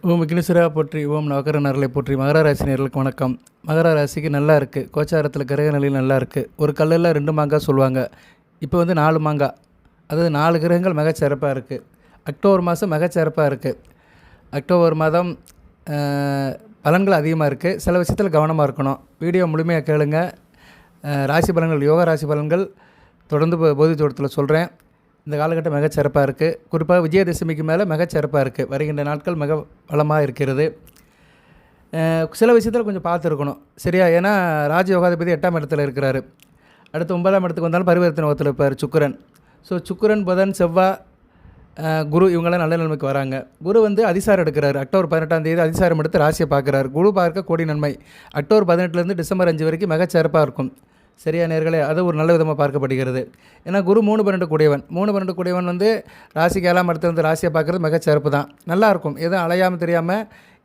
ஓம் விக்னேஸ்வரா போற்றி, ஓம் நவகரநர்களை போற்றி. மகர ராசி நேயர்களுக்கு வணக்கம். மகர ராசிக்கு நல்லா இருக்குது. கோச்சாரத்தில் கிரக நிலையில் நல்லா இருக்குது. ஒரு கல்லில் 2 மாங்காய் சொல்லுவாங்க. இப்போ வந்து 4 மாங்காய், அதாவது 4 கிரகங்கள் மிகச்சிறப்பாக இருக்குது. அக்டோபர் மாதம் மிகச்சிறப்பாக இருக்குது. அக்டோபர் மாதம் பலன்கள் அதிகமாக இருக்குது. சில விஷயத்தில் கவனமாக இருக்கணும். வீடியோ முழுமையாக கேளுங்க. ராசி பலன்கள், யோகா ராசி பலன்கள் தொடர்ந்து போதித்தோட்டத்தில் சொல்கிறேன். இந்த காலகட்டம் மிகச்சிறப்பாக இருக்குது. குறிப்பாக விஜயதசமிக்கு மேலே மிகச்சிறப்பாக இருக்குது. வருகின்ற நாட்கள் மிக வளமாக இருக்கிறது. சில விஷயத்தில் கொஞ்சம் பார்த்துருக்கணும், சரியா? ஏன்னா ராஜயோகாதிபதி 8ஆம் இடத்துல இருக்கிறாரு. அடுத்து 9ஆம் இடத்துக்கு வந்தாலும் பரிவர்த்தனை யோகத்தில் இருப்பார் சுக்கிரன். ஸோ சுக்கிரன், புதன், செவ்வாய், குரு இவங்களாம் நல்ல நிலைமைக்கு வராங்க. குரு வந்து அதிசாரம் எடுக்கிறார். அக்டோபர் 18ஆம் தேதி அதிசாரம் எடுத்து ராசியை பார்க்குறாரு. குரு பார்க்க கோடி நன்மை. அக்டோபர் 18லேருந்து டிசம்பர் 5 வரைக்கும் மிகச்சிறப்பாக இருக்கும். சரியா நேர்களே? அது ஒரு நல்ல விதமாக பார்க்கப்படுகிறது. ஏன்னா குரு 3-12 கூடியவன். 3-12 கூடியவன் வந்து ராசிக்கு 7ஆம் இடத்துல வந்து ராசியை பார்க்குறது மிகச்சிறப்பு தான். நல்லாயிருக்கும். எதுவும் அலையாமல் தெரியாமல்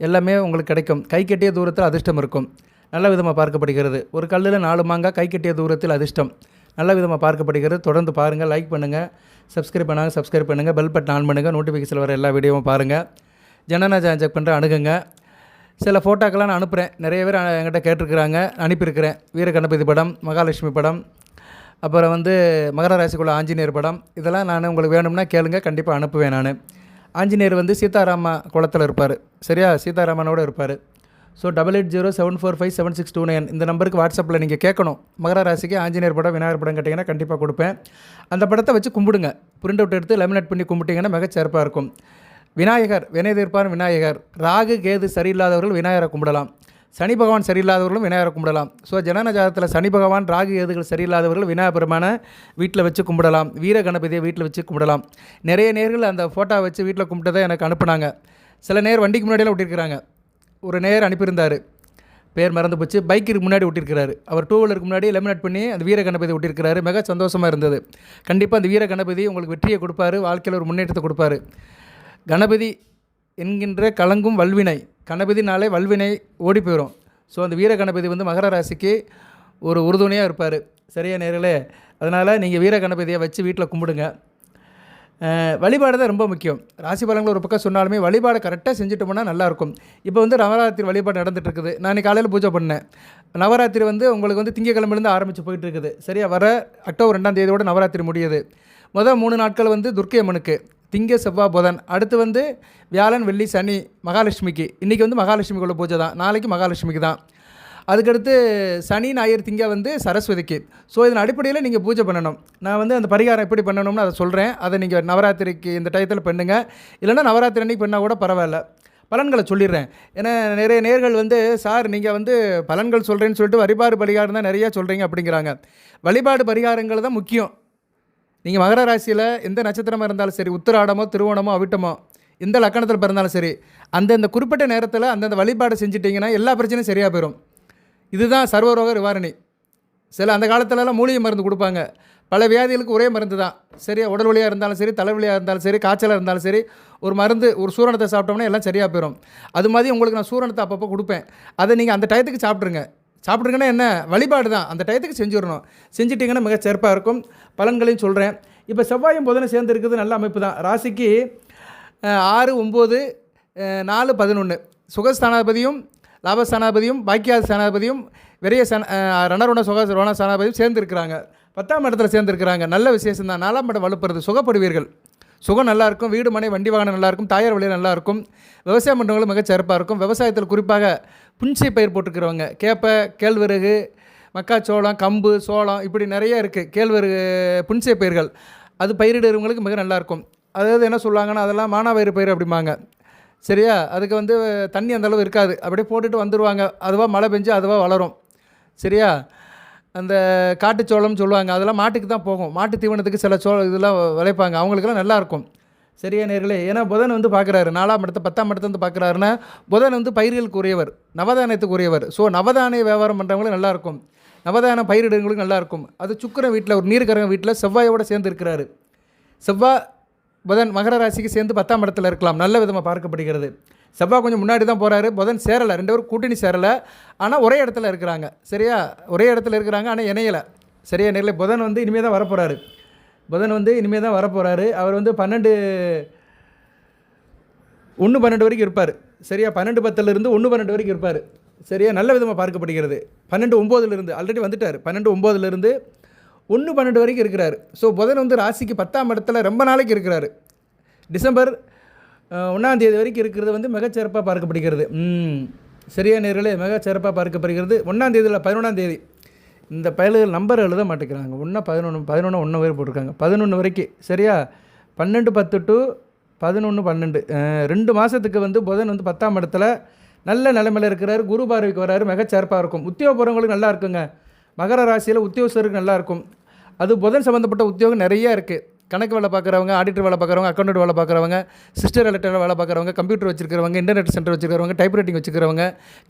எல்லாமே உங்களுக்கு கிடைக்கும். கை கட்டிய தூரத்தில் அதிர்ஷ்டம் இருக்கும். நல்ல விதமாக பார்க்கப்படுகிறது. ஒரு கல்லில் 4 மாங்காய், கை கட்டிய தூரத்தில் அதிர்ஷ்டம். நல்ல விதமாக பார்க்கப்படுகிறது. தொடர்ந்து பாருங்கள். லைக் பண்ணுங்கள். சப்ஸ்கிரைப் பண்ணுங்கள். பெல் பட்டன் ஆன் பண்ணுங்கள். நோட்டிஃபிகேஷன் வர எல்லா வீடியோவும் பாருங்கள். ஜனநாயகம் செக் பண்ணுற அணுகுங்க. சில ஃபோட்டோக்கெல்லாம் நான் அனுப்புகிறேன். நிறைய பேர் என்கிட்ட கேட்டிருக்கிறாங்க, அனுப்பியிருக்கிறேன். வீர கணபதி படம், மகாலட்சுமி படம், அப்புறம் வந்து மகர ராசிக்குள்ள ஆஞ்சநேயர் படம். இதெல்லாம் நான் உங்களுக்கு வேணும்னா கேளுங்க, கண்டிப்பாக அனுப்புவேன். நான் ஆஞ்சநேயர் வந்து சீதாராமா குளத்தில் இருப்பார், சரியா? சீதாராமனோடு இருப்பார். ஸோ 8807457629 இந்த நம்பருக்கு வாட்ஸ்அப்பில் நீங்கள் கேட்கணும். மகர ராசிக்கு ஆஞ்சநேயர் படம், விநாயகர் படம் கேட்டிங்கன்னா கண்டிப்பாக கொடுப்பேன். அந்த படத்தை வச்சு கும்பிடுங்க. பிரிண்ட் அவுட் எடுத்து லேமினேட் பண்ணி கும்பிட்டிங்கன்னா மிகச்சிறப்பாக இருக்கும். விநாயகர், வினை தீர்ப்பான் விநாயகர். ராகு கேது சரியில்லாதவர்கள் விநாயகரை கும்பிடலாம். சனி பகவான் சரியில்லாதவர்களும் விநாயகரை கும்பிடலாம். ஸோ ஜனனஜாதத்தில் சனி பகவான், ராகு கேதுகள் சரியில்லாதவர்கள் விநாயகர் பெருமானை வீட்டில் வச்சு கும்பிடலாம். வீர கணபதியை வீட்டில் வச்சு கும்பிடலாம். நிறைய நேர்கள் அந்த ஃபோட்டோ வச்சு வீட்டில் கும்பிட்டதை எனக்கு அனுப்புனாங்க. சில நேர் வண்டிக்கு முன்னாடியெல்லாம் ஒட்டியிருக்கிறாங்க. ஒரு நேர் அனுப்பியிருந்தார், பேர் மறந்து போச்சு. பைக்கு முன்னாடி ஒட்டியிருக்கிறாரு. அவர் 2 வீலருக்கு முன்னாடி லெமினேட் பண்ணி அந்த வீர கணபதி ஒட்டியிருக்கிறாரு. மிக சந்தோஷமாக இருந்தது. கண்டிப்பாக அந்த வீர கணபதி உங்களுக்கு வெற்றியை கொடுப்பாரு, வாழ்க்கையில் ஒரு முன்னேற்றத்தை கொடுப்பாரு. கணபதி என்கின்ற கலங்கும் வல்வினை, கணபதினாலே வல்வினை ஓடி போயிடும். ஸோ அந்த வீர கணபதி வந்து மகர ராசிக்கு ஒரு உறுதுணையாக இருப்பார், சரியா நேர்களே? அதனால் நீங்கள் வீர கணபதியை வச்சு வீட்டில் கும்பிடுங்க. வழிபாடு தான் ரொம்ப முக்கியம். ராசி பலன்கள் ஒரு பக்கம் சொன்னாலுமே வழிபாடு கரெக்டாக செஞ்சுட்டோம்னா நல்லாயிருக்கும். இப்போ வந்து நவராத்திரி வழிபாடு நடந்துகிட்ருக்குது. நான் காலையில் பூஜை பண்ணேன். நவராத்திரி வந்து உங்களுக்கு வந்து திங்கக்கிழமையிலேருந்து ஆரம்பித்து போயிட்டுருக்குது, சரியா? வர அக்டோபர் 2ஆம் தேதியோடு நவராத்திரி முடியுது. முதல் 3 நாட்கள் வந்து துர்க்கை அம்மனுக்கு, திங்க, செவ்வாய், புதன். அடுத்து வந்து வியாழன், வெள்ளி, சனி மகாலட்சுமிக்கு. இன்றைக்கி வந்து மகாலட்சுமிக்குள்ள பூஜை தான். நாளைக்கு மகாலட்சுமிக்கு தான். அதுக்கடுத்து சனி, ஞாயிறு, திங்க வந்து சரஸ்வதிக்கு. ஸோ இதன் அடிப்படையில் நீங்கள் பூஜை பண்ணணும். நான் வந்து அந்த பரிகாரம் எப்படி பண்ணணும்னு அதை சொல்கிறேன். அதை நீங்கள் நவராத்திரிக்கு இந்த டயத்தில் பண்ணுங்கள். இல்லைனா நவராத்திரி அன்றைக்கி பண்ணால் கூட பரவாயில்ல. பலன்களை சொல்லிடுறேன். ஏன்னா நிறைய நேர்கள் வந்து, சார் நீங்கள் வந்து பலன்கள் சொல்கிறேன்னு சொல்லிட்டு வழிபாடு பரிகாரம் தான் நிறையா சொல்கிறீங்க அப்படிங்கிறாங்க. வழிபாடு பரிகாரங்கள் தான் முக்கியம். நீங்கள் மகர ராசியில் எந்த நட்சத்திரமாக இருந்தாலும் சரி, உத்திராடமோ, திருவோணமோ, அவிட்டமோ, எந்த லக்கணத்தில் பிறந்தாலும் சரி, அந்தந்த குறிப்பிட்ட நேரத்தில் அந்தந்த வழிபாடு செஞ்சிட்டிங்கன்னா எல்லா பிரச்சனையும் சரியாக போயிடும். இதுதான் சர்வரோக நிவாரணி. சில அந்த காலத்துலலாம் மூலிகை மருந்து கொடுப்பாங்க. பல வியாதிகளுக்கு ஒரே மருந்து தான், சரியா? உடல் வலியாக இருந்தாலும் சரி, தலைவலியாக இருந்தாலும் சரி, காய்ச்சலாக இருந்தாலும் சரி, ஒரு மருந்து, ஒரு சூரணத்தை சாப்பிட்டோம்னா எல்லாம் சரியாக போயிடும். அது மாதிரி உங்களுக்கு நான் சூரணத்தை அப்பப்போ கொடுப்பேன். அதை நீங்கள் அந்த டயத்துக்கு சாப்பிட்ருங்கன்னா என்ன, வழிபாடு தான். அந்த டயத்துக்கு செஞ்சுடணும். செஞ்சிட்டிங்கன்னா மிக சிறப்பாக இருக்கும். பலன்களையும் சொல்கிறேன். இப்போ செவ்வாயும் புதனும் சேர்ந்து இருக்குது, நல்ல அமைப்பு தான். ராசிக்கு 6, 9, 4, 11 சுகஸ்தானாதிபதியும், லாபஸ்தானாதிபதியும், பாக்கியாதி ஸ்தானாதிபதியும், விரைய ரணருண ரோண ஸ்தானாதிபதியும் சேர்ந்துருக்கிறாங்க. 10ஆம் இடத்துல சேர்ந்துருக்கிறாங்க. நல்ல விசேஷம் தான். 4ஆம் இடம் வலுப்படுறது. சுகப்படுவீர்கள். சுகம் நல்லாயிருக்கும். வீடு, மனை, வண்டி வாகனம் நல்லாயிருக்கும். தாயார் வழியில் நல்லாயிருக்கும். விவசாயம் பண்ணுறவங்களும் மிக சிறப்பாக இருக்கும். விவசாயத்தில் குறிப்பாக புன்சை பயிர் போட்டுக்கிறவங்க, கேப்பை, கேழ்வரகு, மக்காச்சோளம், கம்பு, சோளம், இப்படி நிறைய இருக்குது கேழ்வரகு புன்சை பயிர்கள். அது பயிரிடுறவங்களுக்கு மிக நல்லாயிருக்கும். அதாவது என்ன சொல்லுவாங்கன்னா, அதெல்லாம் மானாவயிறு பயிர் அப்படிம்பாங்க, சரியா? அதுக்கு வந்து தண்ணி அந்தளவு இருக்காது. அப்படியே போட்டுட்டு வந்துடுவாங்க. அதுவாக மழை பெஞ்சு அதுவாக வளரும், சரியா? அந்த காட்டுச்சோளம்னு சொல்லுவாங்க. அதெல்லாம் மாட்டுக்கு தான் போகும். மாட்டு தீவனத்துக்கு சில இதெல்லாம் விளைப்பாங்க. அவங்களுக்கெல்லாம் நல்லாயிருக்கும், சரியா நேர்களே? ஏன்னா புதன் வந்து பார்க்குறாரு 4ஆம் இடத்தை, 10ஆம் இடத்தை வந்து பார்க்குறாருன்னா, புதன் வந்து பயிர்களுக்கு உரியவர், நவதானியத்துக்கு உரியவர். ஸோ நவதானிய வியாபாரம் பண்ணுறவங்களுக்கு நல்லாயிருக்கும். நவதானம் பயிரிடுறவங்களுக்கு நல்லாயிருக்கும். அது சுக்கிரன் வீட்டில், ஒரு நீர்க்கரங்க வீட்டில் செவ்வாயோடு சேர்ந்து இருக்கிறாரு. செவ்வாய், புதன் மகர ராசிக்கு சேர்ந்து 10ஆம் இடத்துல இருக்கலாம். நல்ல விதமாக பார்க்கப்படுகிறது. செவ்வாய் கொஞ்சம் முன்னாடி தான் போகிறாரு. புதன் சேரலை. 2 பேரும் கூட்டணி சேரலை. ஆனால் ஒரே இடத்துல இருக்கிறாங்க, சரியா? ஒரே இடத்துல இருக்கிறாங்க, ஆனால் இணையலை, சரியா நேர்களே? புதன் வந்து இனிமேல் தான் வரப்போகிறாரு. அவர் வந்து 1, 12 வரைக்கும் இருப்பார், சரியா 12/10 1 12 வரைக்கும் இருப்பார். சரியா நல்ல விதமாக பார்க்கப்படுகிறது. 12/9 ஆல்ரெடி வந்துட்டார். 12/9 1 12 வரைக்கும் இருக்கிறார். ஸோ புதன் வந்து ராசிக்கு 10ஆம் இடத்துல ரொம்ப நாளைக்கு இருக்கிறார். டிசம்பர் 1ஆம் தேதி வரைக்கும் இருக்கிறது வந்து மிகச்சிறப்பாக பார்க்கப்படுகிறது. சரியா நேர்களே, மிகச்சிறப்பாக பார்க்கப்படுகிறது. 1ஆம் தேதியில் 11ஆம் தேதி இந்த பயல்கள் நம்பர் எழுத மாட்டேங்கிறாங்க. 11 1 வரை போட்டிருக்காங்க. 11 வரைக்கும் சரியா 12/10 to 11/12 2 மாதத்துக்கு வந்து புதன் வந்து 10ஆம் இடத்துல நல்ல நிலைமையில் இருக்கிறார். குரு பார்வைக்கு வராரு. மிகச்சிறப்பாக இருக்கும். உத்தியோகபுரங்களுக்கு நல்லா இருக்குங்க. மகர ராசியில் உத்தியோகஸ்தருக்கு நல்லாயிருக்கும். அது புதன் சம்மந்தப்பட்ட உத்தியோகம் நிறையா இருக்குது. கணக்கு வேலை பார்க்குறவங்க, ஆடிட்டர் வேலை பார்க்குறவங்க, அக்கௌண்டன்ட் வேலை பார்க்குறவங்க, சிஸ்டர் எலக்டரில் வேலை பார்க்குறவங்க, கம்ப்யூட்டர் வச்சுருக்கிறவங்க, இன்டர்நெட் சென்டர் வச்சுருக்கிறவங்க, டைப் ரைட்டிங் வச்சுக்கிறவங்க,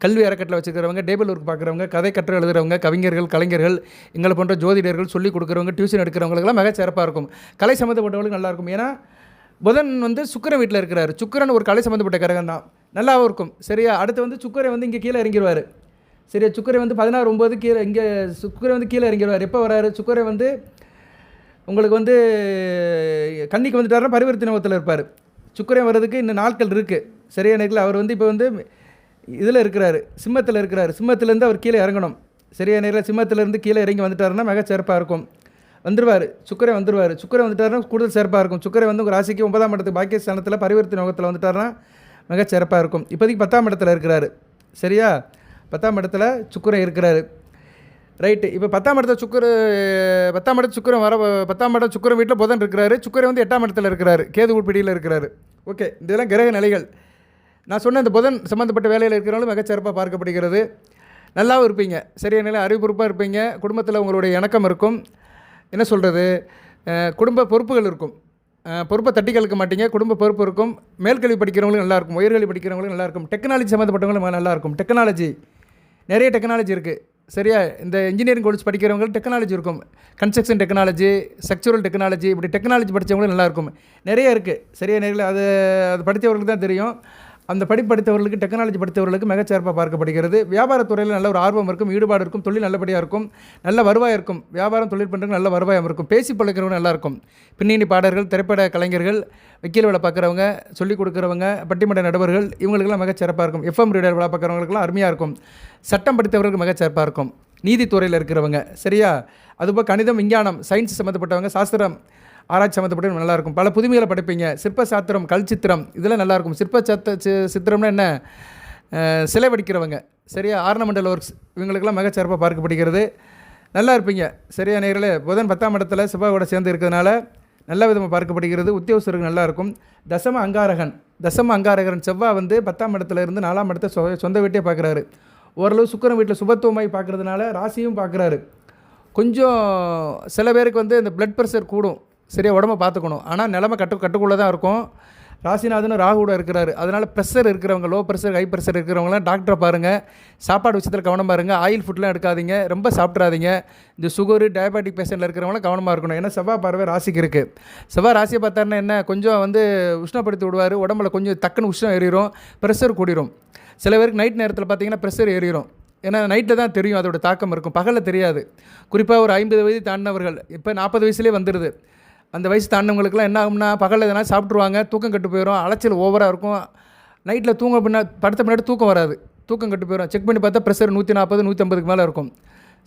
கல்வி அறக்கட்டளை வச்சுக்கிறவங்க, டேபிள் ஒர்க் பார்க்குறவங்க, கதை கற்று எழுதுறவங்க, கவிஞர்கள், கலைஞர்கள், எங்களை போன்ற ஜோதிடர்கள், சொல்லிக் கொடுக்குறவங்க, டியூஷன் எடுக்கிறவங்களுக்கெல்லாம் மிக சிறப்பாக இருக்கும். கலை சம்மந்தப்பட்டவங்களுக்கு நல்லாயிருக்கும். ஏன்னா புதன் வந்து சுக்கிரன் வீட்டில் இருக்கிறார். சுக்கிரன் ஒரு கலை சம்மந்தப்பட்ட கிரகம் தான். நல்லாவும் இருக்கும். சரியா அடுத்து வந்து சுக்கிரன் வந்து இங்கே கீழே இறங்கிடுவார். சரியா சுக்கிரன் வந்து 16/9 கீழே இங்கே சுக்கிரன் வந்து கீழே இறங்கிடுவார். எப்போ வராரு? சுக்கிரன் வந்து உங்களுக்கு வந்து கன்னிக்கு வந்துட்டாருன்னா பரிவர்த்தனை யோகத்தில் இருப்பார். சுக்கிரன் வர்றதுக்கு இன்னும் நாட்கள் இருக்குது. சரியா நேரத்தில் அவர் வந்து இப்போ வந்து இதில் இருக்கிறார், சிம்மத்தில் இருக்கிறார். சிம்மத்திலேருந்து அவர் கீழே இறங்கணும். சரியா நேரில் சிம்மத்திலேருந்து கீழே இறங்கி வந்துட்டாருன்னா மிக சிறப்பாக இருக்கும். வந்துடுவார். சுக்கிரன் வந்துடுவார். சுக்கிரன் வந்துட்டாருன்னா கூடுதல் சிறப்பாக இருக்கும். சுக்கிரன் வந்து உங்கள் ராசிக்கு 9ஆம் இடத்துக்கு பாக்கியஸ்தானத்தில் பரிவர்த்தனை யோகத்தில் வந்துட்டாருன்னா மிக சிறப்பாக இருக்கும். இப்போதைக்கு 10ஆம் இடத்துல இருக்கிறாரு. சரியா 10ஆம் இடத்துல சுக்கிரன் இருக்கிறாரு. ரைட்டு. இப்போ 10ஆம் இடத்துல சுக்கிரன் வர 10ஆம் இடம் சுக்கிரன் வீட்டில் புதன் இருக்கிறாரு. சுக்கிரன் வந்து 8ஆம் இடத்துல இருக்கிறாரு. கேது உட்பிடியில் இருக்கிறாரு. ஓகே, இதெல்லாம் கிரக நிலைகள். நான் சொன்ன இந்த புதன் சம்மந்தப்பட்ட வேலையில் இருக்கிறவங்களும் மிகச்சிறப்பாக பார்க்கப்படுகிறது. நல்லாவும் இருப்பீங்க. சரியா நிலை அறிவுறுப்பாக இருப்பீங்க. குடும்பத்தில் உங்களுடைய இணக்கம் இருக்கும். என்ன சொல்கிறது, குடும்ப பொறுப்புகள் இருக்கும். பொறுப்பை தட்டி கலக்க மாட்டீங்க. குடும்ப பொறுப்பு இருக்கும். மேல்கல்வி படிக்கிறவங்களும் நல்லாயிருக்கும். உயர்கல்வி படிக்கிறவங்களும் நல்லாயிருக்கும். டெக்னாலஜி சம்மந்தப்பட்டவங்களும் நல்லாயிருக்கும். டெக்னாலஜி நிறைய டெக்னாலஜி இருக்குது. சரியா இந்த இன்ஜினியரிங் கோர்ஸ் படிக்கிறவங்களுக்கு டெக்னாலஜி இருக்கும். கன்ஸ்ட்ரக்ஷன் டெக்னாலஜி, ஸ்ட்ரக்சரல் டெக்னாலஜி, இப்படி டெக்னாலஜி படித்தவங்களும் நல்லாயிருக்கும். நிறைய இருக்குது. சரியா நேரில் அது படித்தவர்களுக்கு தான் தெரியும். அந்த படித்தவர்களுக்கு, டெக்னாலஜி படித்தவர்களுக்கு மிகச்சிறப்பாக பார்க்கப்படுகிறது. வியாபாரத்துறையில் நல்ல ஒரு ஆர்வம் இருக்கும், ஈடுபாடு இருக்கும், தொழில் நல்லபடியாக இருக்கும், நல்ல வருவாய் இருக்கும். வியாபாரம் தொழில் பண்ணுறவங்க நல்ல வருவாயம் இருக்கும். பேசி பழக்கிறவங்க நல்லாயிருக்கும். பின்னணி பாடகர்கள், திரைப்பட கலைஞர்கள், வக்கீல் வேலை பார்க்குறவங்க, சொல்லிக் கொடுக்குறவங்க, பட்டிமன்ற நடுவர்கள், இவங்களுக்கெல்லாம் மிகச்சிறப்பாக இருக்கும். எஃப்எம் ரீடர் வேலை பார்க்குறவங்களுக்குலாம் அருமையாக இருக்கும். சட்டம் படித்தவர்களுக்கு மிகச்சிறப்பாக இருக்கும். நீதித்துறையில் இருக்கிறவங்க சரியா. அதுபோல் கணிதம், விஞ்ஞானம், சயின்ஸ் சம்மந்தப்பட்டவங்க, சாஸ்திரம் ஆராய்ச்சி சம்மந்தப்பட்டு நல்லாயிருக்கும். பல புதுமைகளை படிப்பீங்க. சிற்ப சாத்திரம், கல் சித்திரம் இதெல்லாம் நல்லாயிருக்கும். சித்திரம்னா என்ன, சிலை வடிக்கிறவங்க சரியா, ஆர்னமெண்டல் ஒர்க்ஸ் இவங்களுக்கெல்லாம் மிகச்சிறப்பாக பார்க்கப்படுகிறது. நல்லா இருப்பீங்க. சரியா நேரில் புதன் 10ஆம் இடத்துல செவ்வாயோட சேர்ந்து இருக்கிறதுனால நல்ல விதமாக பார்க்கப்படுகிறது. உத்தியோகஸ்தருக்கு நல்லாயிருக்கும். தசம அங்காரகரன் செவ்வாய் வந்து 10ஆம் இடத்துல இருந்து 4ஆம் இடத்த சொந்த வீட்டே பார்க்குறாரு. ஓரளவு சுக்கிரன் வீட்டில் சுபத்துவமாய் பார்க்குறதுனால ராசியும் பார்க்குறாரு. கொஞ்சம் சில பேருக்கு வந்து இந்த பிளட் ப்ரெஷர் கூடும். சரியா உடம்பை பார்த்துக்கணும். ஆனால் நிலமை கட்டுக்குள்ளே தான் இருக்கும். ராசிநாதனும் ராகுவோட இருக்கிறாரு. அதனால் ப்ரெஷர் இருக்கிறவங்க, லோ ப்ரெஷர், ஹை ப்ரெஷர் இருக்கிறவங்களாம் டாக்டரை பாருங்கள். சாப்பாடு விஷயத்தில் கவனமாக பாருங்கள். ஆயில் ஃபுட்லாம் எடுக்காதீங்க. ரொம்ப சாப்பிட்றாதீங்க. இந்த சுகரு, டயபெட்டிக் பேஷண்ட்டில் இருக்கிறவங்களாம் கவனமாக இருக்கணும். ஏன்னா செவ்வாய் பார்வை ராசிக்கு இருக்குது. செவ்வாய் ராசியை பார்த்தாருன்னா என்ன, கொஞ்சம் வந்து உஷ்ணப்படுத்தி விடுவார். உடம்புல கொஞ்சம் டக்குன்னு உஷ்ணம் ஏறிடும், ப்ரெஷர் கூடிரும். சில பேருக்கு நைட் நேரத்தில் பார்த்தீங்கன்னா ப்ரெஷர் ஏறிடும். ஏன்னா நைட்டில் தான் தெரியும் அதோட தாக்கம் இருக்கும், பகலில் தெரியாது. குறிப்பாக ஒரு 50 வயது தாண்டினவர்கள், இப்போ 40 வயசுலேயே வந்துடுது. அந்த வயசு தாண்டினவங்களுக்குலாம் என்ன ஆகும்னா, பகலில் எதனா சாப்பிட்ருவாங்க, தூக்கம் கட்டு போயிடும், அலைச்சல் ஓவராக இருக்கும். நைட்டில் படுத்த பின்னாடி தூக்கம் வராது, தூக்கம் கட்டு போயிடும். செக் பண்ணி பார்த்தா ப்ரெஷர் 140 150க்கு மேலே இருக்கும்.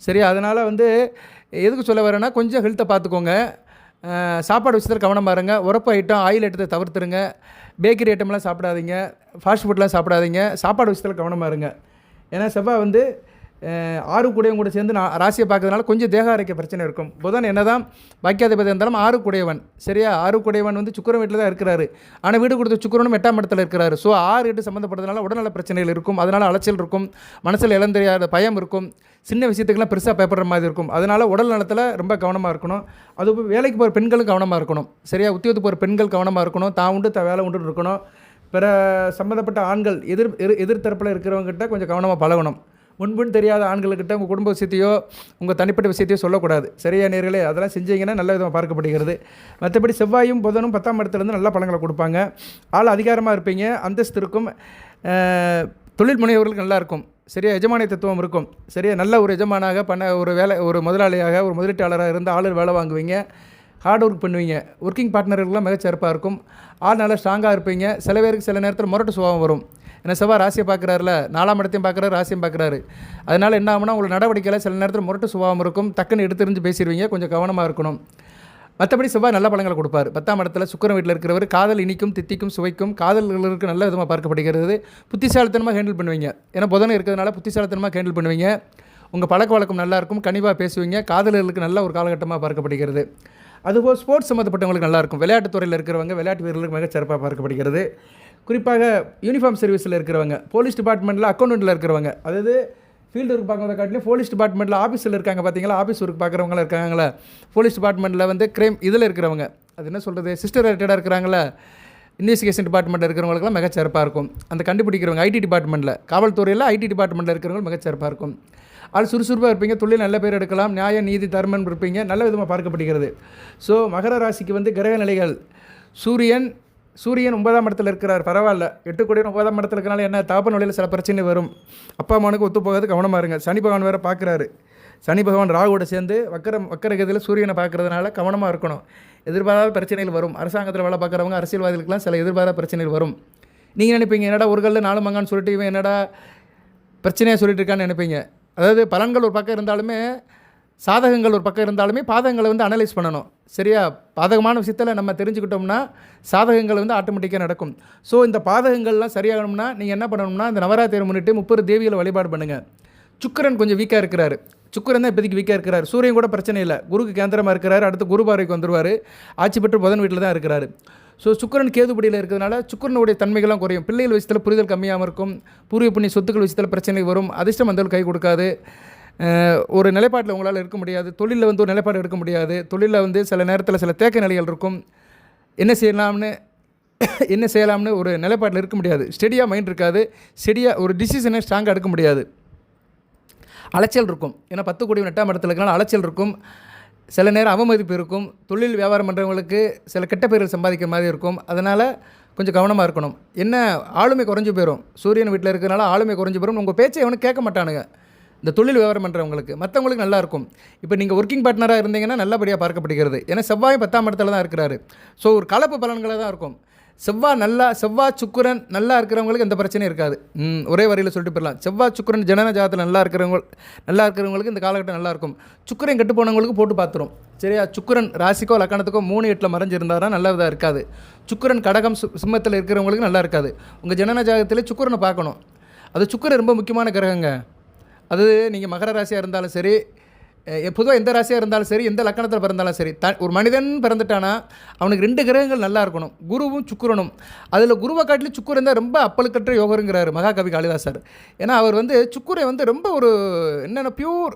சரியா, அதனால் வந்து எதுக்கு சொல்ல வரேன்னா, கொஞ்சம் ஹெல்த்தை பார்த்துக்கோங்க. சாப்பாடு விஷயத்தில் கவனமாக இருங்க. உரப்பு ஐட்டம், ஆயில் ஐட்டத்தை தவிர்த்துருங்க. பேக்கரி ஐட்டம்லாம் சாப்பிடாதீங்க. ஃபாஸ்ட் ஃபுட்லாம் சாப்பிடாதீங்க. சாப்பாடு விஷயத்தில் கவனமாக இருங்க. ஏன்னா செவ்வாய் வந்து 6 கூடையவன் கூட சேர்ந்து ராசியை பார்க்கறதுனால கொஞ்சம் தேக ஆரோக்கிய பிரச்சனை இருக்கும். புதன் என்ன தான் பாக்கியாதிபதி இருந்தாலும் 6 கூடையவன். சரியா, 6 கூடையவன் வந்து சுக்கிரன் வீட்டில் தான் இருக்கிறாரு. ஆனால் வீடு கொடுத்த சுக்கிரனும் 8ஆம் இடத்துல இருக்கிறாரு. ஸோ 6 8 சம்மந்தப்பட்டதுனால உடல்நல பிரச்சனைகள் இருக்கும். அதனால் அலைச்சல் இருக்கும், மனசில் இழந்தறியாத பயம் இருக்கும், சின்ன விஷயத்துக்கெல்லாம் பெருசாக பயப்படுற மாதிரி இருக்கும். அதனால் உடல் நலத்தில் ரொம்ப கவனமாக இருக்கணும். அது வேலைக்கு போகிற பெண்களும் கவனமாக இருக்கணும். சரியா, உத்தியோகத்துக்கு போகிற பெண்கள் கவனமாக இருக்கணும். தான் உண்டு வேலை உண்டு இருக்கணும். பிற சம்மந்தப்பட்ட ஆண்கள் எதிர்த்தரப்பில் இருக்கிறவங்ககிட்ட கொஞ்சம் கவனமாக பழகணும். முன்பின் தெரியாத ஆண்கள்கிட்ட உங்கள் குடும்ப விஷயத்தையோ உங்கள் தனிப்பட்ட விஷயத்தையோ சொல்லக்கூடாது. சரியா நேர்களே, அதெல்லாம் செஞ்சீங்கன்னா நல்ல விதமாக பார்க்கப்படுகிறது. மற்றபடி செவ்வாயும் புதனும் 10ஆம் இடத்துலேருந்து நல்ல பலங்களை கொடுப்பாங்க. ஆள் அதிகாரமாக இருப்பீங்க, அந்தஸ்து இருக்கும், தொழில் முனைவர்களுக்கு நல்லாயிருக்கும். சரியா, எஜமானிய தத்துவம் இருக்கும். சரியா, நல்ல ஒரு எஜமானாக ஒரு முதலாளியாக, ஒரு முதலீட்டாளராக இருந்து ஆளு வேலை வாங்குவீங்க, ஹார்ட் ஒர்க் பண்ணுவீங்க. ஒர்க்கிங் பார்ட்னர்களுக்குலாம் மிகச்சிறப்பாக இருக்கும். ஆள் நல்லா ஸ்ட்ராங்காக இருப்பீங்க. சில பேருக்கு சில நேரத்தில் முரட்டு சுபாவம் வரும். ஏன்னா செவ்வாய் ராசியை பார்க்குறாருல, 4ஆம் இடத்தையும் பார்க்குறாரு, ராசியும் பார்க்குறாரு. அதனால் என்ன ஆகும்னா உங்களுக்கு நடவடிக்கையில் சில நேரத்தில் முரட்டு சுபாவம் இருக்கும், டக்குன்னு எடுத்துரிஞ்சு பேசிடுவீங்க, கொஞ்சம் கவனமாக இருக்கணும். மற்றபடி செவ்வாய் நல்ல பலங்களை கொடுப்பார். 10ஆம் இடத்துல சுக்கிரன் வீட்டில் இருக்கிறவர் காதல் இனிக்கும், தித்திக்கும், சுவைக்கும், காதல்களுக்கு நல்ல விதமாக பார்க்கப்படுகிறது. புத்திசாலித்தனமாக ஹேண்டில் பண்ணுவீங்க. ஏன்னா புதன் இருக்கிறதுனால புத்திசாலித்தனமாக ஹேண்டில் பண்ணுவீங்க. உங்கள் பழக்க வழக்கம் நல்லாயிருக்கும், கனிவாக பேசுவீங்க, காதலர்களுக்கு நல்ல ஒரு காலகட்டமாக பார்க்கப்படுகிறது. அதுபோல் ஸ்போர்ட்ஸ் சம்மந்தப்பட்டவங்களுக்கு நல்லாயிருக்கும். விளையாட்டுத் துறையில் இருக்கிறவங்க, விளையாட்டு வீரர்களுக்கு மிக சிறப்பாக பார்க்கப்படுகிறது. குறிப்பாக யூனிஃபார்ம் சர்வீஸில் இருக்கிறவங்க, போலீஸ் டிபார்ட்மெண்ட்டில் அக்கௌண்ட்டில் இருக்கிறவங்க, அதாவது ஃபீல்டு ஒர்க் பார்க்குறத காட்டிலும் போலீஸ் டிபார்ட்மெண்ட்டில் ஆஃபீஸில் இருக்காங்க பார்த்தீங்களா, ஆஃபீஸ் ஒர்க் பார்க்குறவங்களாம் இருக்காங்களா, போலீஸ் டிபார்ட்மெண்ட்டில் வந்து கிரைம் இதில் இருக்கிறவங்க, அது என்ன சொல்கிறது, சிஸ்டர் ரிலேட்டடாக இருக்கிறாங்களா, இன்வெஸ்டிகேஷன் டிபார்ட்மெண்ட்டில் இருக்கிறவங்களுக்குலாம் மிகச்சிறப்பாக இருக்கும். அந்த கண்டுபிடிக்கிறவங்க ஐடி டிபார்ட்மெண்ட்டில், காவல்துறையில் ஐடி டிபார்ட்மெண்ட்டில் இருக்கிறவங்க மிகச்சிறப்பாக இருக்கும். ஆள் சுறுசுறுப்பாக இருப்பீங்க, தொழில் நல்ல பேர் எடுக்கலாம், நியாய நீதி தர்மன் இருப்பீங்க, நல்ல விதமாக பார்க்கப்படுகிறது. ஸோ மகர ராசிக்கு வந்து கிரக நிலைகள், சூரியன் 9ஆம் இடத்துல இருக்கிறார், பரவாயில்ல. 8 கோடி 9ஆம் இடத்துல இருக்கிறனால என்ன, தகப்பன் வழியில் சில பிரச்சனை வரும், அப்பா அம்மானுக்கு ஒத்து போகாது, கவனமாக இருங்க. சனி பகவான் வேறு பார்க்குறாரு, சனி பகவான் ராகுவோட சேர்ந்து வக்கரகதியில் சூரியனை பார்க்குறதுனால கவனமாக இருக்கணும். எதிர்பாராத பிரச்சனைகள் வரும். அரசாங்கத்தில் வேலை பார்க்குறவங்க, அரசியல்வாதிகளுக்கெல்லாம் சில எதிர்பாராத பிரச்சனைகள் வரும். நீங்கள் நினைப்பீங்க என்னடா ஒரு கல்ல 4 மங்கான்னு சொல்லிட்டு இவன் என்னடா பிரச்சனையாக சொல்லிட்டு இருக்கான்னு நினைப்பீங்க. அதாவது பலன்கள் ஒரு பக்கம் இருந்தாலுமே, சாதகங்கள் ஒரு பக்கம் இருந்தாலுமே, பாதகங்களை வந்து அனலைஸ் பண்ணணும். சரியா, பாதகமான விஷயத்தில் நம்ம தெரிஞ்சுக்கிட்டோம்னா சாதகங்கள் வந்து ஆட்டோமேட்டிக்காக நடக்கும். ஸோ இந்த பாதகங்கள்லாம் சரியாகணும்னா நீங்கள் என்ன பண்ணணும்னா, இந்த நவராத்திரி முன்னிட்டு 30 தேவிகளை வழிபாடு பண்ணுங்கள். சுக்கிரன் கொஞ்சம் வீக்காக இருக்கிறாரு, சுக்கிரன் தான் இப்போதைக்கு வீக்காக இருக்கிறார். சூரியன் கூட பிரச்சனை இல்லை, குருக்கு கேந்திரமாக இருக்கிறார், அடுத்து குரு பார்வைக்கு வந்துடுவார், ஆட்சி பெற்று புதன் வீட்டில் தான் இருக்கிறார். ஸோ சுக்கிரன் கேதுபடியில் இருக்கிறதுனால சுக்கிரனுடைய தன்மைகள்லாம் குறையும். பிள்ளைகள் விஷயத்தில் புரிதல் கம்மியாகவும் இருக்கும், பூர்வீக புண்ணிய சொத்துக்கள் விஷயத்தில் பிரச்சனை வரும், அதிர்ஷ்டம் வந்தாலும் கை கொடுக்காது, ஒரு நிலைப்பாட்டில் உங்களால் இருக்க முடியாது, தொழிலில் வந்து ஒரு நிலைப்பாடு எடுக்க முடியாது, தொழிலில் வந்து சில நேரத்தில் சில தேக்க நிலைகள் இருக்கும், என்ன செய்யலாம்னு ஒரு நிலைப்பாட்டில் இருக்க முடியாது, ஸ்டெடியாக மைண்ட் இருக்காது, ஸ்டெடியாக ஒரு டிசிஷனை ஸ்ட்ராங்காக எடுக்க முடியாது, அலைச்சல் இருக்கும். ஏன்னா 10 கோடி 8ஆம் இடத்துல இருக்கனால அலைச்சல் இருக்கும், சில நேரம் அவமதிப்பு இருக்கும், தொழில் வியாபாரம் பண்ணுறவங்களுக்கு சில கெட்ட பேர்கள் சம்பாதிக்கிற மாதிரி இருக்கும். அதனால் கொஞ்சம் கவனமாக இருக்கணும். என்ன ஆளுமை குறைஞ்சி போயிடும், சூரியன் வீட்டில் இருக்கிறனால ஆளுமை குறைஞ்சி போயிடும், உங்கள் பேச்சை எவனும் கேட்க மாட்டானுங்க. இந்த தொழில் வியாபாரம் பண்ணுறவங்களுக்கு, மற்றவங்களுக்கு நல்லாயிருக்கும். இப்போ நீங்கள் ஒர்க்கிங் பார்ட்னராக இருந்தீங்கன்னா நல்லபடியாக பார்க்கப்படுகிறது. ஏன்னா செவ்வாய் 10ஆம் இடத்துல தான் இருக்கிறாரு. ஸோ ஒரு கலப்பு பலன்களாக தான் இருக்கும். செவ்வாய் சுக்கிரன் நல்லா இருக்கிறவங்களுக்கு எந்த பிரச்சனையும் இருக்காது. ஒரே வரியில் சொல்லிட்டு போயிடலாம். செவ்வாய் சுக்கிரன் ஜனன ஜாதத்தில் நல்லா இருக்கிறவங்களுக்கு இந்த காலகட்டம் நல்லாயிருக்கும். சுக்கிரன் கெட்டு போனவங்களுக்கு போட்டு பார்த்துரும். சரியா, சுக்கிரன் ராசிக்கோ லக்கணத்துக்கோ 3-8 மறைஞ்சிருந்தாரா நல்ல இதாக இருக்காது. சுக்கிரன் கடகம் சிம்மத்தில் இருக்கிறவங்களுக்கு நல்லா இருக்காது. உங்கள் ஜனன ஜாதகத்திலே சுக்கிரனை பார்க்கணும். அது சுக்கிரன் ரொம்ப முக்கியமான கிரகங்க. அது நீங்கள் மகர ராசியாக இருந்தாலும் சரி, பொதுவாக எந்த ராசியாக இருந்தாலும் சரி, எந்த லக்கணத்தில் பிறந்தாலும் சரி, ஒரு மனிதன் பிறந்துட்டானா அவனுக்கு 2 கிரகங்கள் நல்லா இருக்கணும், குருவும் சுக்கிரனும். அதில் குருவை காட்டிலும் சுக்கிரன் தான் ரொம்ப அப்பழுக்கற்ற யோகருங்கிறார் மகாகவி காளிதாசர். ஏன்னா அவர் வந்து சுக்கிரன் வந்து ரொம்ப ஒரு என்னென்ன பியூர்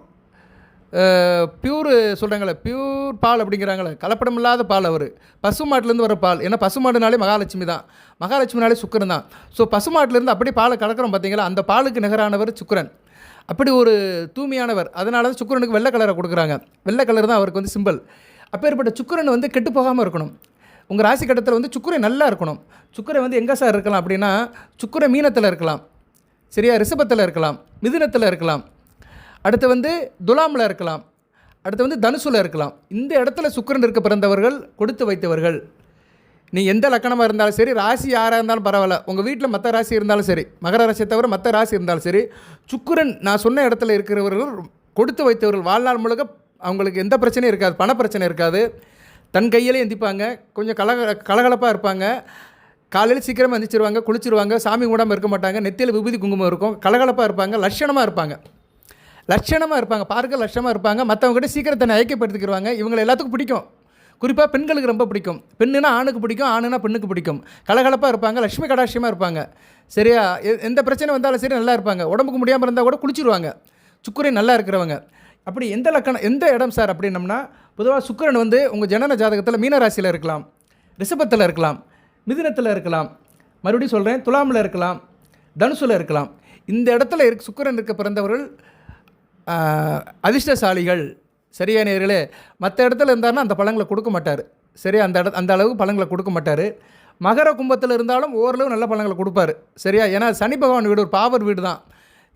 சொல்கிறாங்களே, பியூர் பால் அப்படிங்கிறாங்களே, கலப்படம் இல்லாத பால். அவர் பசுமாட்டிலேருந்து வர பால். ஏன்னா பசுமாடுனாலே மகாலட்சுமி தான், மகாலட்சுமினாலே சுக்கிரன் தான். ஸோ பசுமாட்டிலேருந்து அப்படியே பாலை கலக்கிறோம் பார்த்தீங்களா, அந்த பாலுக்கு நிகரானவர் சுக்கிரன். அப்படி ஒரு தூய்மையானவர். அதனால தான் சுக்கிரனுக்கு வெள்ளை கலரை கொடுக்குறாங்க. வெள்ளை கலர் தான் அவருக்கு வந்து சிம்பிள். அப்பேற்பட்ட சுக்கிரன் வந்து கெட்டு போகாமல் இருக்கணும். உங்கள் ராசி கட்டத்தில் வந்து சுக்கிரன் நல்லா இருக்கணும். சுக்கிரன் வந்து எங்கே சார் இருக்கலாம் அப்படின்னா, சுக்கிரன் மீனத்தில் இருக்கலாம், சரியா, ரிஷபத்தில் இருக்கலாம், மிதுனத்தில் இருக்கலாம், அடுத்து வந்து துலாமில் இருக்கலாம், அடுத்து வந்து தனுசுல இருக்கலாம். இந்த இடத்துல சுக்கிரன் இருக்க பிறந்தவர்கள் கொடுத்து வைத்தவர்கள். நீ எந்த லக்கணமாக இருந்தாலும் சரி, ராசி யாராக இருந்தாலும் பரவாயில்ல, உங்கள் வீட்டில் மற்ற ராசி இருந்தாலும் சரி, மகர ராசியை தவிர மற்ற ராசி இருந்தாலும் சரி, சுக்கிரன் நான் சொன்ன இடத்துல இருக்கிறவர்கள் கொடுத்து வைத்தவர்கள். வாழ்நாள் முழுக்க அவங்களுக்கு எந்த பிரச்சனையும் இருக்காது, பண பிரச்சனை இருக்காது, தன் கையிலே எந்திப்பாங்க, கொஞ்சம் கலகலப்பாக இருப்பாங்க, காலையில் சீக்கிரமாக எந்திரிச்சிருவாங்க, குளிச்சிருவாங்க, சாமி கூடாமல் இருக்க மாட்டாங்க, நெத்தியில் விபூதி குங்குமம் இருக்கும், கலகலப்பாக இருப்பாங்க, லட்சணமாக இருப்பாங்க, பார்க்க லட்சணமாக இருப்பாங்க. மற்றவங்ககிட்ட சீக்கிரம் தன்னை ஐக்கியப்படுத்திக்கிடுவாங்க. இவங்களை எல்லாத்துக்கும் பிடிக்கும். குறிப்பாக பெண்களுக்கு ரொம்ப பிடிக்கும். பெண்ணுனா ஆணுக்கு பிடிக்கும், ஆணுனா பெண்ணுக்கு பிடிக்கும். கலகலப்பாக இருப்பாங்க, லட்சுமி கடாட்சியமாக இருப்பாங்க. சரியா, எந்த பிரச்சனை வந்தாலும் சரி நல்லா இருப்பாங்க. உடம்புக்கு முடியாமல் இருந்தால் கூட குளிச்சிருவாங்க. சுக்கிரன் நல்லா இருக்கிறவங்க. அப்படி எந்த லக்கணம் எந்த இடம் சார் அப்படின்னம்னா, பொதுவாக சுக்கிரன் வந்து உங்கள் ஜனன ஜாதகத்தில் மீனராசியில் இருக்கலாம், ரிஷபத்தில் இருக்கலாம், மிதுனத்தில் இருக்கலாம், மறுபடியும் சொல்கிறேன் துலாமில் இருக்கலாம், தனுசுல இருக்கலாம். இந்த இடத்துல சுக்கிரன் இருக்க பிறந்தவர்கள் அதிர்ஷ்டசாலிகள். சரியா நேயர்களே, மற்ற இடத்துல இருந்தாருன்னா அந்த பழங்களை கொடுக்க மாட்டார். சரியா, அந்த அளவுக்கு பழங்களை கொடுக்க மாட்டார். மகர கும்பத்தில் இருந்தாலும் ஓரளவு நல்ல பழங்களை கொடுப்பார். சரியா, ஏன்னா சனி பகவான் வீடு ஒரு பாவர் வீடு தான்,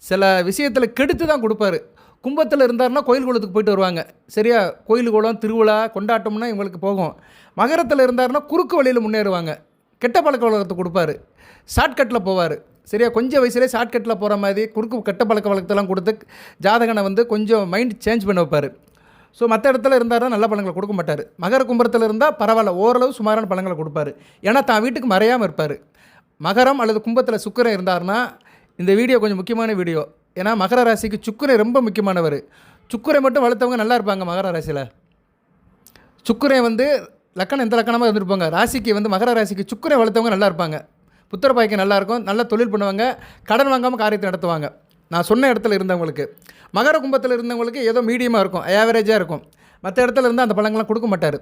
சில விஷயத்தில் கெடுத்து தான் கொடுப்பார். கும்பத்தில் இருந்தாருன்னா கோயில் குளத்துக்கு போயிட்டு வருவாங்க. சரியா, கோயில் குளம் திருவிழா கொண்டாட்டம்னா இவங்களுக்கு போகும். மகரத்தில் இருந்தாருன்னா குறுக்கு வழியில் முன்னேறுவாங்க, கெட்ட பழக்க வழக்கத்தை கொடுப்பார், ஷார்ட்கட்டில் போவார். சரியா? கொஞ்சம் வயசுலேயே ஷார்ட்கட்டில் போகிற மாதிரி குறுக்கு கெட்ட பழக்க வழக்கத்தெல்லாம் கொடுத்து ஜாதகனை வந்து கொஞ்சம் மைண்ட் சேஞ்ச் பண்ண வைப்பார். ஸோ மற்ற இடத்துல இருந்தாருன்னா நல்ல பழங்களை கொடுக்க மாட்டார். மகர கும்பத்தில் இருந்தால் பரவாயில்ல, ஓரளவு சுமாரான பழங்களை கொடுப்பாரு. ஏன்னா தான் வீட்டுக்கு மறையாமல் இருப்பார். மகரம் அல்லது கும்பத்தில் சுக்கிரன் இருந்தார்னா இந்த வீடியோ கொஞ்சம் முக்கியமான வீடியோ. ஏன்னா மகர ராசிக்கு சுக்கிரன் ரொம்ப முக்கியமானவர். சுக்கிரன் மட்டும் வளர்த்தவங்க நல்லா இருப்பாங்க. மகர ராசியில் சுக்கிரன் வந்து லக்கணம் எந்த லக்கணமாக இருந்திருப்பாங்க. ராசிக்கு வந்து மகர ராசிக்கு சுக்கிரன் வளர்த்தவங்க நல்லா இருப்பாங்க. புத்திர பாய்க்கு நல்லாயிருக்கும், நல்ல தொழில் பண்ணுவாங்க, கடன் வாங்காமல் காரியத்தை நடத்துவாங்க. நான் சொன்ன இடத்துல இருந்தவங்களுக்கு. மகர கும்பத்தில் இருந்தவங்களுக்கு ஏதோ மீடியமாக இருக்கும், ஆவரேஜாக இருக்கும். மற்ற இடத்துல இருந்தால் அந்த பழங்கள்லாம் கொடுக்க மாட்டார்.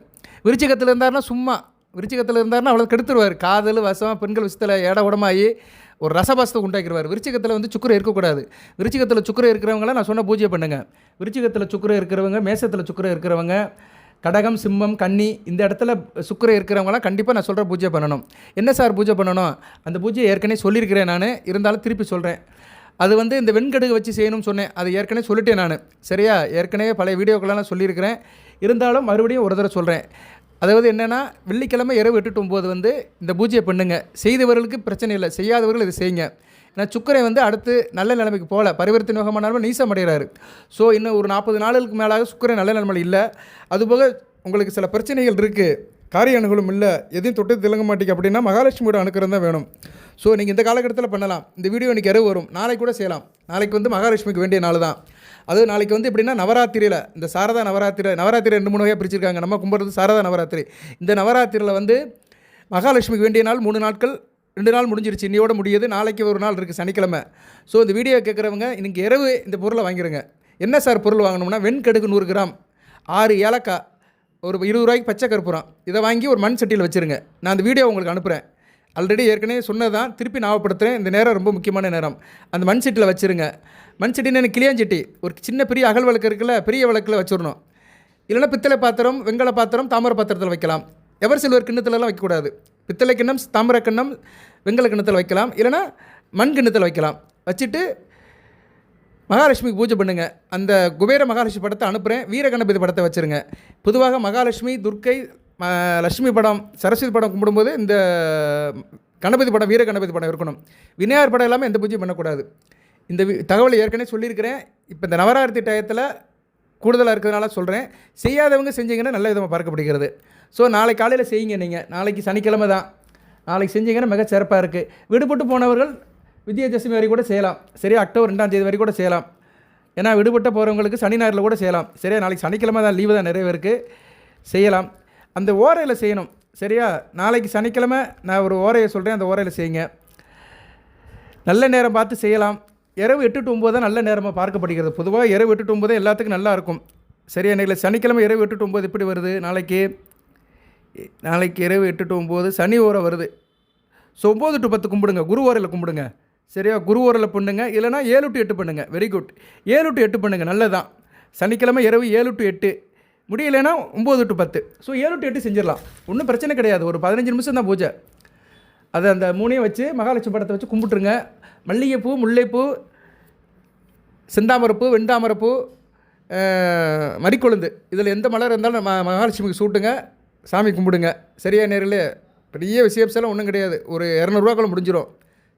விருச்சிகத்தில் இருந்தார்னா சும்மா, விருச்சிகத்தில் இருந்தார்னா அவ்வளோ கெடுத்துருவார். காதல் வசம் பெண்கள் விஷயத்தில் ஏட உடமாகி ஒரு ரசபாசத்தை உண்டாக்கிடுவார். விருச்சிகத்தில் வந்து சுக்கிரன் இருக்கக்கூடாது. விருச்சிகத்தில் சுக்கிரன் இருக்கிறவங்களாம் நான் சொன்ன பூஜை பண்ணுங்க. விருச்சிகத்தில் சுக்கிரன் இருக்கிறவங்க, மேசத்தில் சுக்கிரன் இருக்கிறவங்க, கடகம் சிம்மம் கன்னி இந்த இடத்துல சுக்கிரன் இருக்கிறவங்களாம் கண்டிப்பாக நான் சொல்கிற பூஜை பண்ணணும். என்ன சார் பூஜை பண்ணணும்? அந்த பூஜையை ஏற்கனவே சொல்லியிருக்கிறேன் நான், இருந்தாலும் திருப்பி சொல்கிறேன். அது வந்து இந்த வெண்கடுகு வச்சு செய்யணும்னு சொன்னேன். அது ஏற்கனவே சொல்லிட்டேன் நான், சரியா? ஏற்கனவே பழைய வீடியோக்கெல்லாம் சொல்லியிருக்கிறேன், இருந்தாலும் மறுபடியும் ஒரு தடவை சொல்கிறேன். அதாவது என்னென்னா, வெள்ளிக்கிழமை இரவு 8 to 9 வந்து இந்த பூஜையை பண்ணுங்கள். செய்தவர்களுக்கு பிரச்சனை இல்லை, செய்யாதவர்கள் இதை செய்யுங்க. ஏன்னா சுக்கிரன் வந்து அடுத்து நல்ல நிலைமைக்கு போகல, பரிவர்த்தனை யோகமானாலும் நீசம் அடைகிறாரு. ஸோ இன்னும் ஒரு 40 நாளுக்கு மேலாக சுக்கிரன் நல்ல நிலைமையில் இல்லை. அதுபோக உங்களுக்கு சில பிரச்சனைகள் இருக்குது, காரிய அணுகலும் இல்லை, எதையும் தொட்டு திலங்க மாட்டேங்க அப்படின்னா மகாலட்சுமியோட அனுக்கிறம் தான் வேணும். ஸோ நீங்கள் இந்த காலகட்டத்தில் பண்ணலாம். இந்த வீடியோ இன்றைக்கி இரவு வரும், நாளைக்கு கூட செய்யலாம். நாளைக்கு வந்து மகாலட்சுமிக்கு வேண்டிய நாள் தான். அது நாளைக்கு வந்து எப்படின்னா நவராத்திரியில், இந்த சாரதா நவராத்திரி 2-3 வகையாக பிரிச்சிருக்காங்க. நம்ம கும்பிட்றது சாரதா நவராத்திரி. இந்த நவராத்திரியில் வந்து மகாலட்சுமிக்கு வேண்டிய நாள் 3 நாட்கள், 2 நாள் முடிஞ்சிருச்சு, இன்னையோட முடியுது. நாளைக்கு ஒரு நாள் இருக்குது, சனிக்கிழமை. ஸோ இந்த வீடியோ கேட்குறவங்க இன்றைக்கி இரவு இந்த பொருளை வாங்கிடுங்க. என்ன சார் பொருள் வாங்கணும்னா, வெண்கடுகு 100 கிராம், 6 ஏலக்காய், ஒரு 20 ரூபாய்க்கு பச்சை கற்பூரம், இதை வாங்கி ஒரு மண் சட்டியில் வச்சுருங்க. நான் அந்த வீடியோ உங்களுக்கு அனுப்புகிறேன். ஆல்ரெடி ஏற்கனவே சொன்னதான், திருப்பி ஞாபகப்படுத்துகிறேன். இந்த நேரம் ரொம்ப முக்கியமான நேரம். அந்த மண் சட்டியில் வச்சுருங்க. மண் சட்டின்னு எனக்கு கிளியாஞ்சட்டி, ஒரு சின்ன பெரிய அகல் விளக்கு இருக்குல்ல, பெரிய விளக்கில் வச்சிடணும். இல்லைனா பித்தளை பாத்திரம், வெங்கல பாத்திரம், தாமிர பாத்திரத்தில் வைக்கலாம். எவர் சில்வர் கிண்ணத்துலலாம் வைக்கக்கூடாது. பித்தளை கிண்ணம், தாமிர கிண்ணம், வெங்கல கிண்ணத்தில் வைக்கலாம். இல்லைனா மண் கிண்ணத்தில் வைக்கலாம். வச்சுட்டு மகாலட்சுமிக்கு பூஜை பண்ணுங்கள். அந்த குபேர மகாலட்சுமி படத்தை அனுப்புகிறேன். வீரகணபதி படத்தை வச்சுருங்க. பொதுவாக மகாலட்சுமி, துர்க்கை, லட்சுமி படம், சரஸ்வதி படம் கும்பிடும்போது இந்த கணபதி படம், வீர கணபதி படம் இருக்கணும். விநாயகர் படம் இல்லாமல் எந்த பூஜையும் பண்ணக்கூடாது. இந்த தகவலை ஏற்கனவே சொல்லியிருக்கிறேன். இப்போ இந்த நவராத்திரி டயத்தில் கூடுதலாக இருக்கிறதுனால சொல்கிறேன். செய்யாதவங்க செஞ்சீங்கன்னா நல்ல விதமாக பார்க்கப்படுகிறது. ஸோ நாளைக்கு காலையில் செய்யுங்க. நீங்கள் நாளைக்கு சனிக்கிழமை தான், நாளைக்கு செஞ்சீங்கன்னா மிக சிறப்பாக இருக்குது. விடுபட்டு போனவர்கள் விஜயதசமி வரை கூட செய்யலாம். சரியா? அக்டோபர் 2ஆம் தேதி வரை கூட செய்யலாம். ஏன்னா விடுபட்ட போகிறவங்களுக்கு சனி ஞாயிறில் கூட செய்யலாம். சரியா? நாளைக்கு சனிக்கிழமை தான், லீவு தான் நிறைய பேருக்கு, செய்யலாம். அந்த ஓரையில் செய்யணும். சரியா? நாளைக்கு சனிக்கிழமை நான் ஒரு ஓரையை சொல்கிறேன், அந்த ஓரையில் செய்யுங்க. நல்ல நேரம் பார்த்து செய்யலாம். இரவு 8 to 9 தான் நல்ல நேரமாக பார்க்கப்படுகிறது. பொதுவாக இரவு 8 to 9 எல்லாத்துக்கும் நல்லா இருக்கும். சரியா? இன்றைக்கி சனிக்கிழமை இரவு 8 to 9 எப்படி வருது? நாளைக்கு இரவு 8 to 9 சனி ஓரை வருது. ஸோ 9 to 10 கும்பிடுங்க, குரு ஓரையில் கும்பிடுங்க. சரியா? குரு ஓரையில் பண்ணுங்க. இல்லைனா 7 to 8 பண்ணுங்கள். Very good. 7 to 8 பண்ணுங்கள், நல்லதான். சனிக்கிழமை இரவு 7 to 8, முடியலைன்னா 9 to 10. ஸோ 7 to 8 செஞ்சிடலாம், ஒன்றும் பிரச்சனை கிடையாது. ஒரு 15 நிமிஷம் தான் பூஜை. அதை அந்த 3ஐயும் வச்சு மகாலட்சுமி படத்தை வச்சு கும்பிட்டுருங்க. மல்லிகைப்பூ, முல்லைப்பூ, செந்தாமரைப்பூ, வெண்டாமரைப்பூ, மறிக்கொழுந்து, இதில் எந்த மலர் இருந்தாலும் மகாலட்சுமிக்கு சூட்டுங்க, சாமி கும்பிடுங்க. சரியா? நேரில் பெரிய விசேஷம்லாம் ஒன்றும் கிடையாது. ஒரு 200 ரூபாக்குள்ள முடிஞ்சிடும்.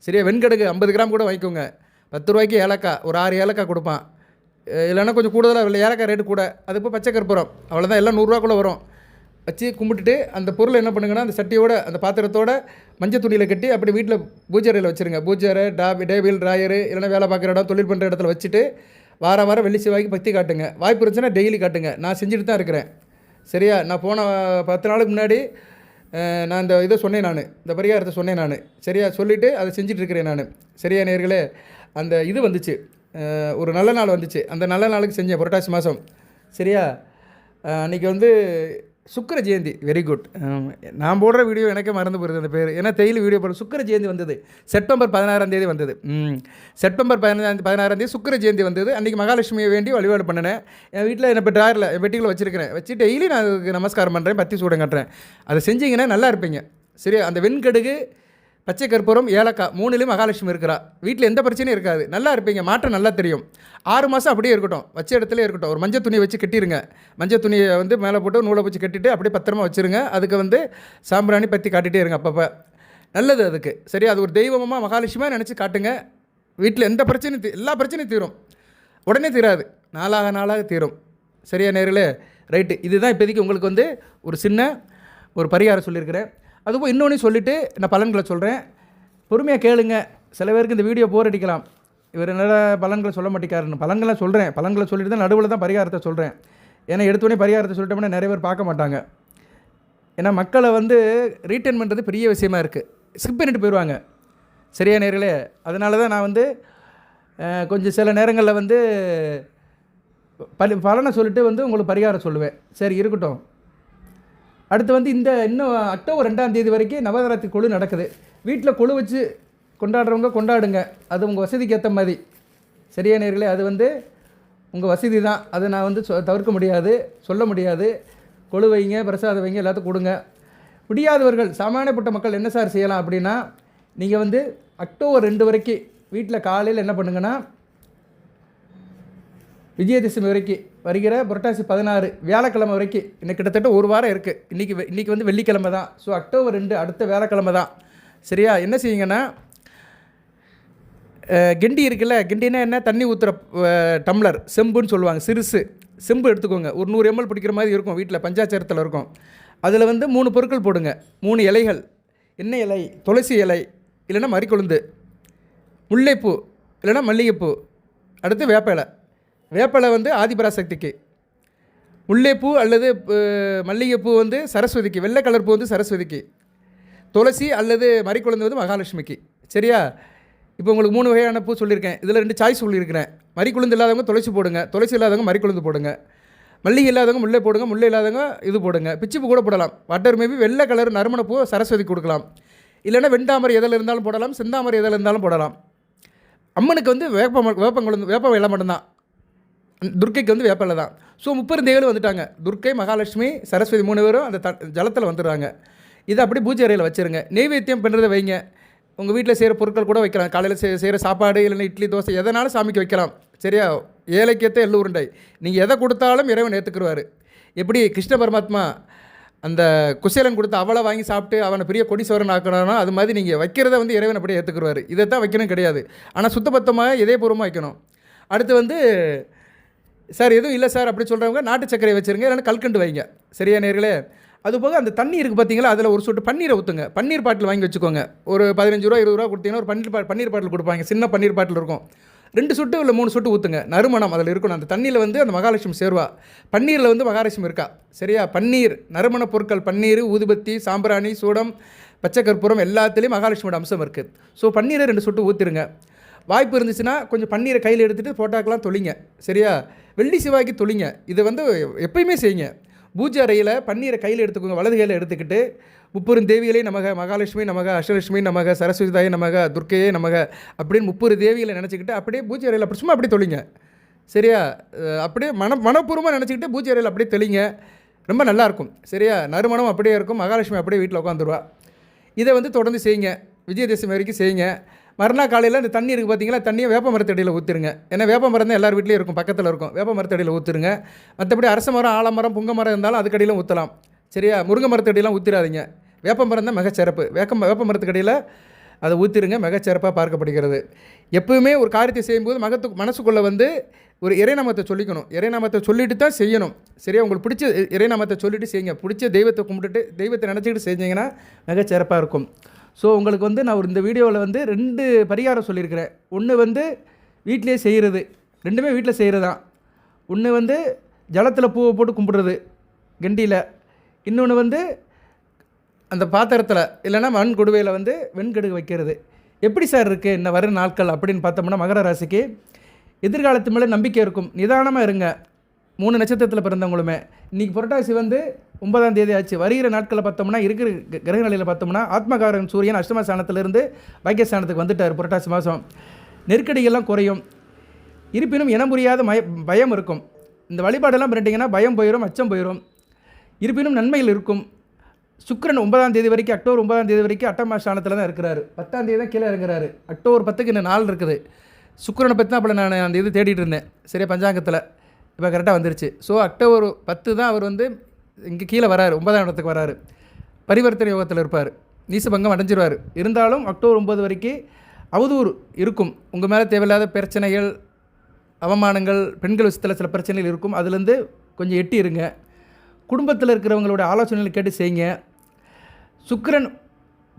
சரியா? வெண்கடுகு 50 கிராம் கூட வாங்கிக்கோங்க. 10 ரூபாய்க்கு ஏலக்காய், ஒரு 6 ஏலக்காய் கொடுப்பான். இல்லைன்னா கொஞ்சம் கூடுதலாக இல்லை, ஏலக்காய் ரேட்டு கூட. அது இப்போ பச்சை கற்பூரம், அவ்வளோதான். எல்லாம் 100 ரூபாக்குள்ளே வரும். வச்சு கும்பிட்டுட்டு அந்த பொருளை என்ன பண்ணுங்கன்னா, அந்த சட்டியோட அந்த பாத்திரத்தோட மஞ்சள் துணியில் கட்டி அப்படி வீட்டில் பூஜை அறையில் வச்சுருங்க. பூஜை அறை, டேபிள், ட்ராயரு, இல்லைனா வேலை பார்க்குற இடம், தொழில் பண்ணுற இடத்துல வச்சுட்டு வாரம் வெள்ளி செவ்வாய்க்கு பக்தி காட்டுங்க. வாய்ப்பு இருந்துச்சுன்னா டெய்லி காட்டுங்க. நான் செஞ்சுட்டு தான் இருக்கிறேன். சரியா? நான் போன 10 நாளுக்கு முன்னாடி நான் இந்த இதை சொன்னேன், நான் இந்த பரிகாரத்தை சொன்னேன் நான். சரியா? சொல்லிவிட்டு அதை செஞ்சிட்ருக்கிறேன் நான். சரியா நேர்களே? அந்த இது வந்துச்சு, ஒரு நல்ல நாள் வந்துச்சு. அந்த நல்ல நாளுக்கு செஞ்சேன், புரட்டாசி மாதம். சரியா? அன்றைக்கி வந்து சுக்கிர ஜெயந்தி. Very good. நான் போடுற வீடியோ எனக்கே மறந்து போயிருது அந்த பேர். ஏன்னா டெய்லி வீடியோ போடுற. சுக்கிர ஜெயந்தி வந்தது செப்டம்பர் 16ஆம் தேதி வந்தது. செப்டம்பர் 16ஆம் தேதி சுக்கிர ஜெயந்தி வந்தது. அன்றைக்கி மகாலட்சுமியை வேண்டி வழிபாடு பண்ணினேன். என் வீட்டில் என்ன இப்போ ட்ராயரில் என் பெட்டியில் வச்சுருக்கிறேன். வச்சு டெய்லி நான் அதுக்கு நமஸ்காரம் பண்ணுறேன், பத்தி சூடம் கட்டுறேன். அதை செஞ்சிங்கன்னா நல்லா இருப்பீங்க. சரியா? அந்த வெண்கடுகு, பச்சை கற்பூரம், ஏலக்காய் 3லையும் மகாலட்சுமி இருக்கிறா. வீட்டில் எந்த பிரச்சனையும் இருக்காது, நல்லா இருப்பீங்க. மாற்றம் நல்லா தெரியும். 6 மாதம் அப்படியே இருக்கட்டும், வச்ச இடத்துல இருக்கட்டும். ஒரு மஞ்சள் துணியை வச்சு கட்டிடுங்க. மஞ்சள் துணியை வந்து மேலே போட்டு நூலை வச்சு கட்டிட்டு அப்படியே பத்திரமா வச்சுருங்க. அதுக்கு வந்து சாம்பிராணி பற்றி காட்டிகிட்டே இருங்க அப்பப்போ. நல்லது அதுக்கு. சரியா? அது ஒரு தெய்வமாக மகாலட்சுமியாக நினச்சி காட்டுங்க. வீட்டில் எந்த பிரச்சனையும் எல்லா பிரச்சனையும் தீரும். உடனே தீராது, நாளாக நாளாக தீரும். சரியா நேர்களே? ரைட்டு. இதுதான் இப்போதைக்கு உங்களுக்கு வந்து ஒரு சின்ன ஒரு பரிகாரம் சொல்லியிருக்கிறேன். அதுபோல் இன்னொன்று சொல்லிவிட்டு நான் பலன்களை சொல்கிறேன். பொறுமையாக கேளுங்க. சில பேருக்கு இந்த வீடியோ போர் அடிக்கலாம். இவர் நல்ல பலன்களை சொல்ல மாட்டேக்காருன்னு. பலன்களை சொல்கிறேன். பலன்களை சொல்லிட்டு தான் நடுவில் தான் பரிகாரத்தை சொல்கிறேன். ஏன்னா எடுத்தோடனே பரிகாரத்தை சொல்லிட்டோம்னா நிறைய பேர் பார்க்க மாட்டாங்க. ஏன்னா மக்களை வந்து ரீட்டைன் பண்ணுறது பெரிய விஷயமா இருக்குது. ஸ்கிப் பண்ணிட்டு போயிடுவாங்க. சரியா நேர்களே? அதனால தான் நான் வந்து கொஞ்சம் சில நேரங்களில் வந்து பலனை சொல்லிட்டு வந்து உங்களுக்கு பரிகாரம் சொல்லுவேன். சரி இருக்கட்டும். அடுத்து வந்து இன்னும் அக்டோபர் 2ஆம் தேதி வரைக்கும் நவராத்திரி கொழு நடக்குது. வீட்டில் கொழு வச்சு கொண்டாடுறவங்க கொண்டாடுங்க. அது உங்கள் வசதிக்கு ஏற்ற மாதிரி. சரியா நேர்களே? அது வந்து உங்கள் வசதி தான். அதை நான் வந்து தவிர்க்க முடியாது, சொல்ல முடியாது. கொழு வைங்க, பிரசாதம் வைங்க, எல்லாத்துக்கும் கொடுங்க. முடியாதவர்கள் சாமானியப்பட்ட மக்கள் என்ன சார் செய்யலாம் அப்படின்னா, நீங்கள் வந்து அக்டோபர் 2 வரைக்கும் வீட்டில் காலையில் என்ன பண்ணுங்கன்னா, விஜயதசமி வரைக்கும் வருகிற புரட்டாசி 16 வியாழக்கிழமை வரைக்கும் இன்னைக்கு கிட்டத்தட்ட ஒரு வாரம் இருக்குது. இன்றைக்கி வந்து வெள்ளிக்கிழமை தான். ஸோ அக்டோபர் 2 அடுத்த வியாழக்கிழமை தான். சரியா? என்ன செய்யுங்கன்னா, கிண்டி இருக்குல்ல, கிண்டினா என்ன, தண்ணி ஊற்றுற டம்ளர், செம்புன்னு சொல்லுவாங்க, சிறுசு செம்பு எடுத்துக்கோங்க. ஒரு 100 ml பிடிக்கிற மாதிரி இருக்கும், வீட்டில் பஞ்சாச்சரத்தில் இருக்கும். அதில் வந்து 3 பொருட்கள் போடுங்க. 3 இலைகள். என்ன இலை? துளசி இலை, இல்லைன்னா மறிக்கொழுந்து, முல்லைப்பூ இல்லைன்னா மல்லிகைப்பூ, அடுத்து வேப்ப வேப்பலை வந்து ஆதிபராசக்திக்கு, முல்லைப்பூ அல்லது மல்லிகைப்பூ வந்து சரஸ்வதிக்கு, வெள்ளை கலர் பூ வந்து சரஸ்வதிக்கு, துளசி அல்லது மறிக்கொழுந்து வந்து மகாலட்சுமிக்கு. சரியா? இப்போ உங்களுக்கு 3 வகையான பூ சொல்லியிருக்கேன். இதில் 2 சாய்ஸ் சொல்லியிருக்கிறேன். மறிக்கொழுந்து இல்லாதவங்க துளசி போடுங்க, துளசி இல்லாதவங்க மறிக்கொழுந்து போடுங்க, மல்லிகை இல்லாதவங்க முல்லை போடுங்க, முல்லை இல்லாதவங்க இது போடுங்க. பிச்சிப்பூ கூட போடலாம். வாட்டர் மேபி வெள்ளை கலர் நறுமணப்பூ சரஸ்வதி கொடுக்கலாம். இல்லைன்னா வெண்டாமரை எதில் இருந்தாலும் போடலாம், செந்தாமரை எதில் இருந்தாலும் போடலாம். அம்மனுக்கு வந்து வேப்ப இலை மட்டும்தான். துர்க்கைக்கு வந்து வேப்பலை தான். ஸோ 30 தேவலும் வந்துட்டாங்க. துர்க்கை, மகாலட்சுமி, சரஸ்வதி 3 பேரும் அந்த ஜலத்தில் வந்துடுறாங்க. இதை அப்படி பூஜை அறையில் வச்சுருங்க. நெய்வேத்தியம் பண்ணுறதை வைங்க. உங்கள் வீட்டில் செய்கிற பொருட்கள் கூட வைக்கலாம். காலையில் செய்கிற சாப்பாடு இல்லைன்னா இட்லி தோசை எதனாலும் சாமிக்கு வைக்கலாம். சரியா? ஏழைக்கேற்ற எள்ளு உருண்டை. நீங்கள் எதை கொடுத்தாலும் இறைவன் ஏற்றுக்குருவார். எப்படி கிருஷ்ண பரமாத்மா அந்த குசேலன் கொடுத்து அவளை வாங்கி சாப்பிட்டு அவனை பெரிய கொடிசோரன் ஆக்கணும்னா, அது மாதிரி நீங்கள் வைக்கிறத வந்து இறைவன் அப்படியே ஏற்றுக்குருவார். இதை தான் வைக்கணும் கிடையாது. ஆனால் சுத்தபத்தமாக இதயபூர்வமாக வைக்கணும். அடுத்து வந்து சார் எதுவும் இல்லை சார் அப்படி சொல்கிறவங்க நாட்டு சர்க்கரை வச்சுருங்க, இல்லைன்னா கல்கண்டு வைங்க. சரியா நேர்களே? அதுபோக அந்த தண்ணி இருக்குது பார்த்தீங்களா, அதில் ஒரு சொட்டு பன்னீரை ஊற்றுங்க. பன்னீர் பாட்டில் வாங்கி வச்சுக்கோங்க. ஒரு 15 ரூபா 20 ரூபா கொடுத்தீங்கன்னா ஒரு பன்னீர் பாட்டில் கொடுப்பாங்க. சின்ன பன்னீர் பாட்டில் இருக்கும். 2 சொட்டு இல்லை 3 சொட்டு ஊற்றுங்க. நறுமணம் அதில் இருக்கணும். அந்த தண்ணியில் வந்து அந்த மகாலட்சுமி சேருவா. பன்னீரில் வந்து மகாலட்சுமி இருக்கா. சரியா? பன்னீர், நறுமண பொருட்கள், பன்னீர், ஊதுபத்தி, சாம்பிராணி, சூடம், பச்சை கற்பூரம் எல்லாத்துலேயும் மகாலட்சுமியோட அம்சம் இருக்குது. ஸோ பன்னீரை 2 சொட்டு ஊற்றிருங்க. வாய்ப்பு இருந்துச்சுன்னா கொஞ்சம் பன்னீரை கையில் எடுத்துகிட்டு போட்டாக்கெலாம் தொளிங்க. சரியா? வெள்ளி செவ்வாய்க்கு தொளிங்க. இதை வந்து எப்பயுமே செய்யுங்க. பூஜை அறையில் பன்னீரை கையில் எடுத்துக்கோங்க. வலது கையில் எடுத்துக்கிட்டு 30 தேவிகளே நமக, மகாலட்சுமி நமக, அஷ்டலட்சுமி நமக, சரஸ்வதி தாயை நமக, துர்க்கையே நமக அப்படின்னு 30 தேவிகளை நினச்சிக்கிட்டு அப்படியே பூஜை அறையில் அப்படி சும்மா அப்படியே தொளிங்க. சரியா? அப்படியே மனப்பூர்வமாக நினச்சிக்கிட்டு பூஜை அறையில் அப்படியே தெளிங்க. ரொம்ப நல்லாயிருக்கும். சரியா? நறுமணம் அப்படியே இருக்கும். மகாலட்சுமி அப்படியே வீட்டில் உட்காந்துருவா. இதை வந்து தொடர்ந்து செய்யுங்க. விஜயதசமி வரைக்கும் செய்யுங்க. மறுநாள் காலையில் இந்த தண்ணி இருக்குது பார்த்தீங்களா, தண்ணியை வேப்ப மரத்தடியில் ஊற்றுருங்க. ஏன்னா வேப்ப மரம் தான் எல்லார் வீட்லேயும் இருக்கும், பக்கத்தில் இருக்கும். வேப்ப மரத்தடியில் ஊற்றுருங்க. மற்றபடி அரச மரம், ஆலமரம், புங்க மரம் இருந்தாலும் அதுக்கடியிலும் ஊற்றலாம். சரியா? முருங்கை மரத்தடியெலாம் ஊற்றிடாதீங்க. வேப்ப மரம் தான் மிகச்சிறப்பு. வேப்ப மரத்துக்கடியில் அதை ஊற்றிருங்க. மிகச்சிறப்பாக பார்க்கப்படுகிறது. எப்பவுமே ஒரு காரியத்தை செய்யும்போது மனசுக்குள்ளே வந்து ஒரு இறைநாமத்தை சொல்லிக்கணும். இறைநாமத்தை சொல்லிட்டு தான் செய்யணும். சரியா? உங்களுக்கு பிடிச்ச இறைநாமத்தை சொல்லிவிட்டு செய்யுங்க. பிடிச்ச தெய்வத்தை கும்பிட்டுட்டு தெய்வத்தை நினச்சிக்கிட்டு செஞ்சீங்கன்னா மிகச்சிறப்பாக இருக்கும். ஸோ உங்களுக்கு வந்து நான் இந்த வீடியோவில் வந்து 2 பரிகாரம் சொல்லியிருக்கிறேன். ஒன்று வந்து வீட்டிலே செய்கிறது, 2மே வீட்டில் செய்கிறது தான். ஒன்று வந்து ஜலத்தில் பூவை போட்டு கும்பிடுறது கண்டியில். இன்னொன்று வந்து அந்த பாத்திரத்தில் இல்லைன்னா மண் கொடுவையில் வந்து வெண்கடுகு வைக்கிறது. எப்படி சார் இருக்குது இன்னும் வர நாட்கள் அப்படின்னு பார்த்தோம்னா, மகர ராசிக்கு எதிர்காலத்து மேலே நம்பிக்கை இருக்கும். நிதானமாக இருங்க. 3 நட்சத்திரத்தில் பிறந்தவங்களுமே. இன்றைக்கி புரட்டாசி வந்து 9ஆம் தேதி ஆச்சு. வருகிற நாட்களில் பார்த்தோம்னா, இருக்கிற கிரக நிலையில் பார்த்தோம்னா, ஆத்மகாரன் சூரியன் அஷ்டமஸ்தானத்திலிருந்து பாக்கியஸ்தானத்துக்கு வந்துட்டார். புரட்டாசி மாதம் நெருக்கடிகள்லாம் குறையும். இருப்பினும் இனம் புரியாத பயம் இருக்கும். இந்த வழிபாடெல்லாம் பண்ணிட்டீங்கன்னா பயம் போயிடும், அச்சம் போயிடும். இருப்பினும் நன்மைகள் இருக்கும். சுக்கிரன் 9ஆம் தேதி வரைக்கும், அக்டோபர் 9ஆம் தேதி வரைக்கும் அட்டமஸ்தானத்தில் தான் இருக்கிறாரு. 10ஆம் தேதி தான் கீழே இறங்குறாரு. அக்டோபர் 10க்கு இன்னும் நாள் இருக்குது. சுக்கிரனை பற்றி தான் அப்போ நான் அந்த இது தேடிட்டு இருந்தேன். சரியா? பஞ்சாங்கத்தில் இப்போ கரெக்டாக வந்துருச்சு. ஸோ அக்டோபர் 10 தான் அவர் வந்து இங்கே கீழே வராரு, 9ஆம் இடத்துக்கு வராரு. பரிவர்த்தனை யோகத்தில் இருப்பார். நீசபங்கம் அடைஞ்சிருவார். இருந்தாலும் அக்டோபர் 9 வரைக்கும் அவதூறு இருக்கும். உங்கள் மேலே தேவையில்லாத பிரச்சனைகள், அவமானங்கள், பெண்கள் விஷயத்தில் சில பிரச்சனைகள் இருக்கும். அதுலேருந்து கொஞ்சம் எட்டி இருங்க. குடும்பத்தில் இருக்கிறவங்களோட ஆலோசனைகள் கேட்டு செய்யுங்க. சுக்கிரன்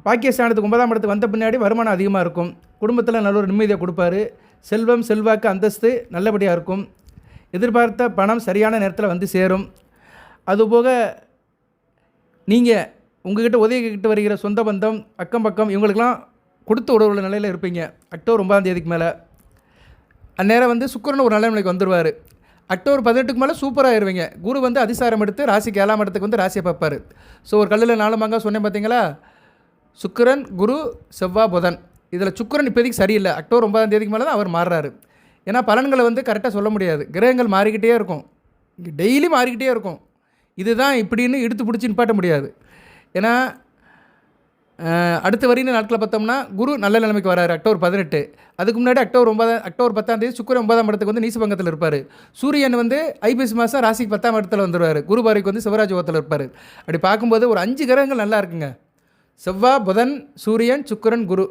பாக்கியஸ்தானத்துக்கு 9ஆம் இடத்துக்கு வந்த பின்னாடி வருமானம் அதிகமாக இருக்கும். குடும்பத்தில் நல்ல ஒரு நிம்மதியை கொடுப்பாரு. செல்வம், செல்வாக்கு, அந்தஸ்து நல்லபடியாக இருக்கும். எதிர்பார்த்த பணம் சரியான நேரத்தில் வந்து சேரும். அதுபோக நீங்கள் உங்கள்கிட்ட உதவிக்கிட்டு வருகிற சொந்த பந்தம், அக்கம் பக்கம் இவங்களுக்கெல்லாம் கொடுத்து உடவுள்ள நிலையில் இருப்பீங்க. அக்டோபர் 9ஆம் தேதிக்கு மேலே அந்நேரம் வந்து சுக்கிரன் ஒரு நல்ல நிலைக்கு வந்துடுவார். அக்டோபர் 18க்கு மேலே சூப்பராக ஆயிடுவீங்க. குரு வந்து அதிசாரம் எடுத்து ராசிக்கு 7ஆம் இடத்துக்கு வந்து ராசியை பார்ப்பார். ஸோ ஒரு கல்லில் 4 மாங்காய் சொன்னேன் பார்த்தீங்களா? சுக்கிரன், குரு, செவ்வாய், புதன். இதில் சுக்கிரன் இப்போதைக்கு சரியில்லை. அக்டோபர் 9ஆம் தேதிக்கு மேலே தான் அவர் மாறுறாரு. ஏன்னா பலன்களை வந்து கரெக்டாக சொல்ல முடியாது. கிரகங்கள் மாறிக்கிட்டே இருக்கும், இங்கே டெய்லி மாறிக்கிட்டே இருக்கும். இதுதான் இப்படின்னு இழுத்து பிடிச்சி நிப்பாட்ட முடியாது. ஏன்னா அடுத்த வரையும் நாட்களை பார்த்தோம்னா குரு நல்ல நிலைமைக்கு வராரு அக்டோபர் 18. அதுக்கு முன்னாடி அக்டோபர் 10ஆம் தேதி சுக்கிரன் 9ஆம் இடத்துக்கு வந்து நீசபங்கத்தில் இருப்பார். சூரியன் வந்து ஐப்பசி மாதம் ராசிக்கு 10ஆம் இடத்துல வந்துடுவார். குரு பார்வைக்கு வந்து சிவராஜோகத்தில் இருப்பார். அப்படி பார்க்கும்போது ஒரு 5 கிரகங்கள் நல்லா இருக்குங்க. செவ்வாய், புதன், சூரியன், சுக்கிரன், குரு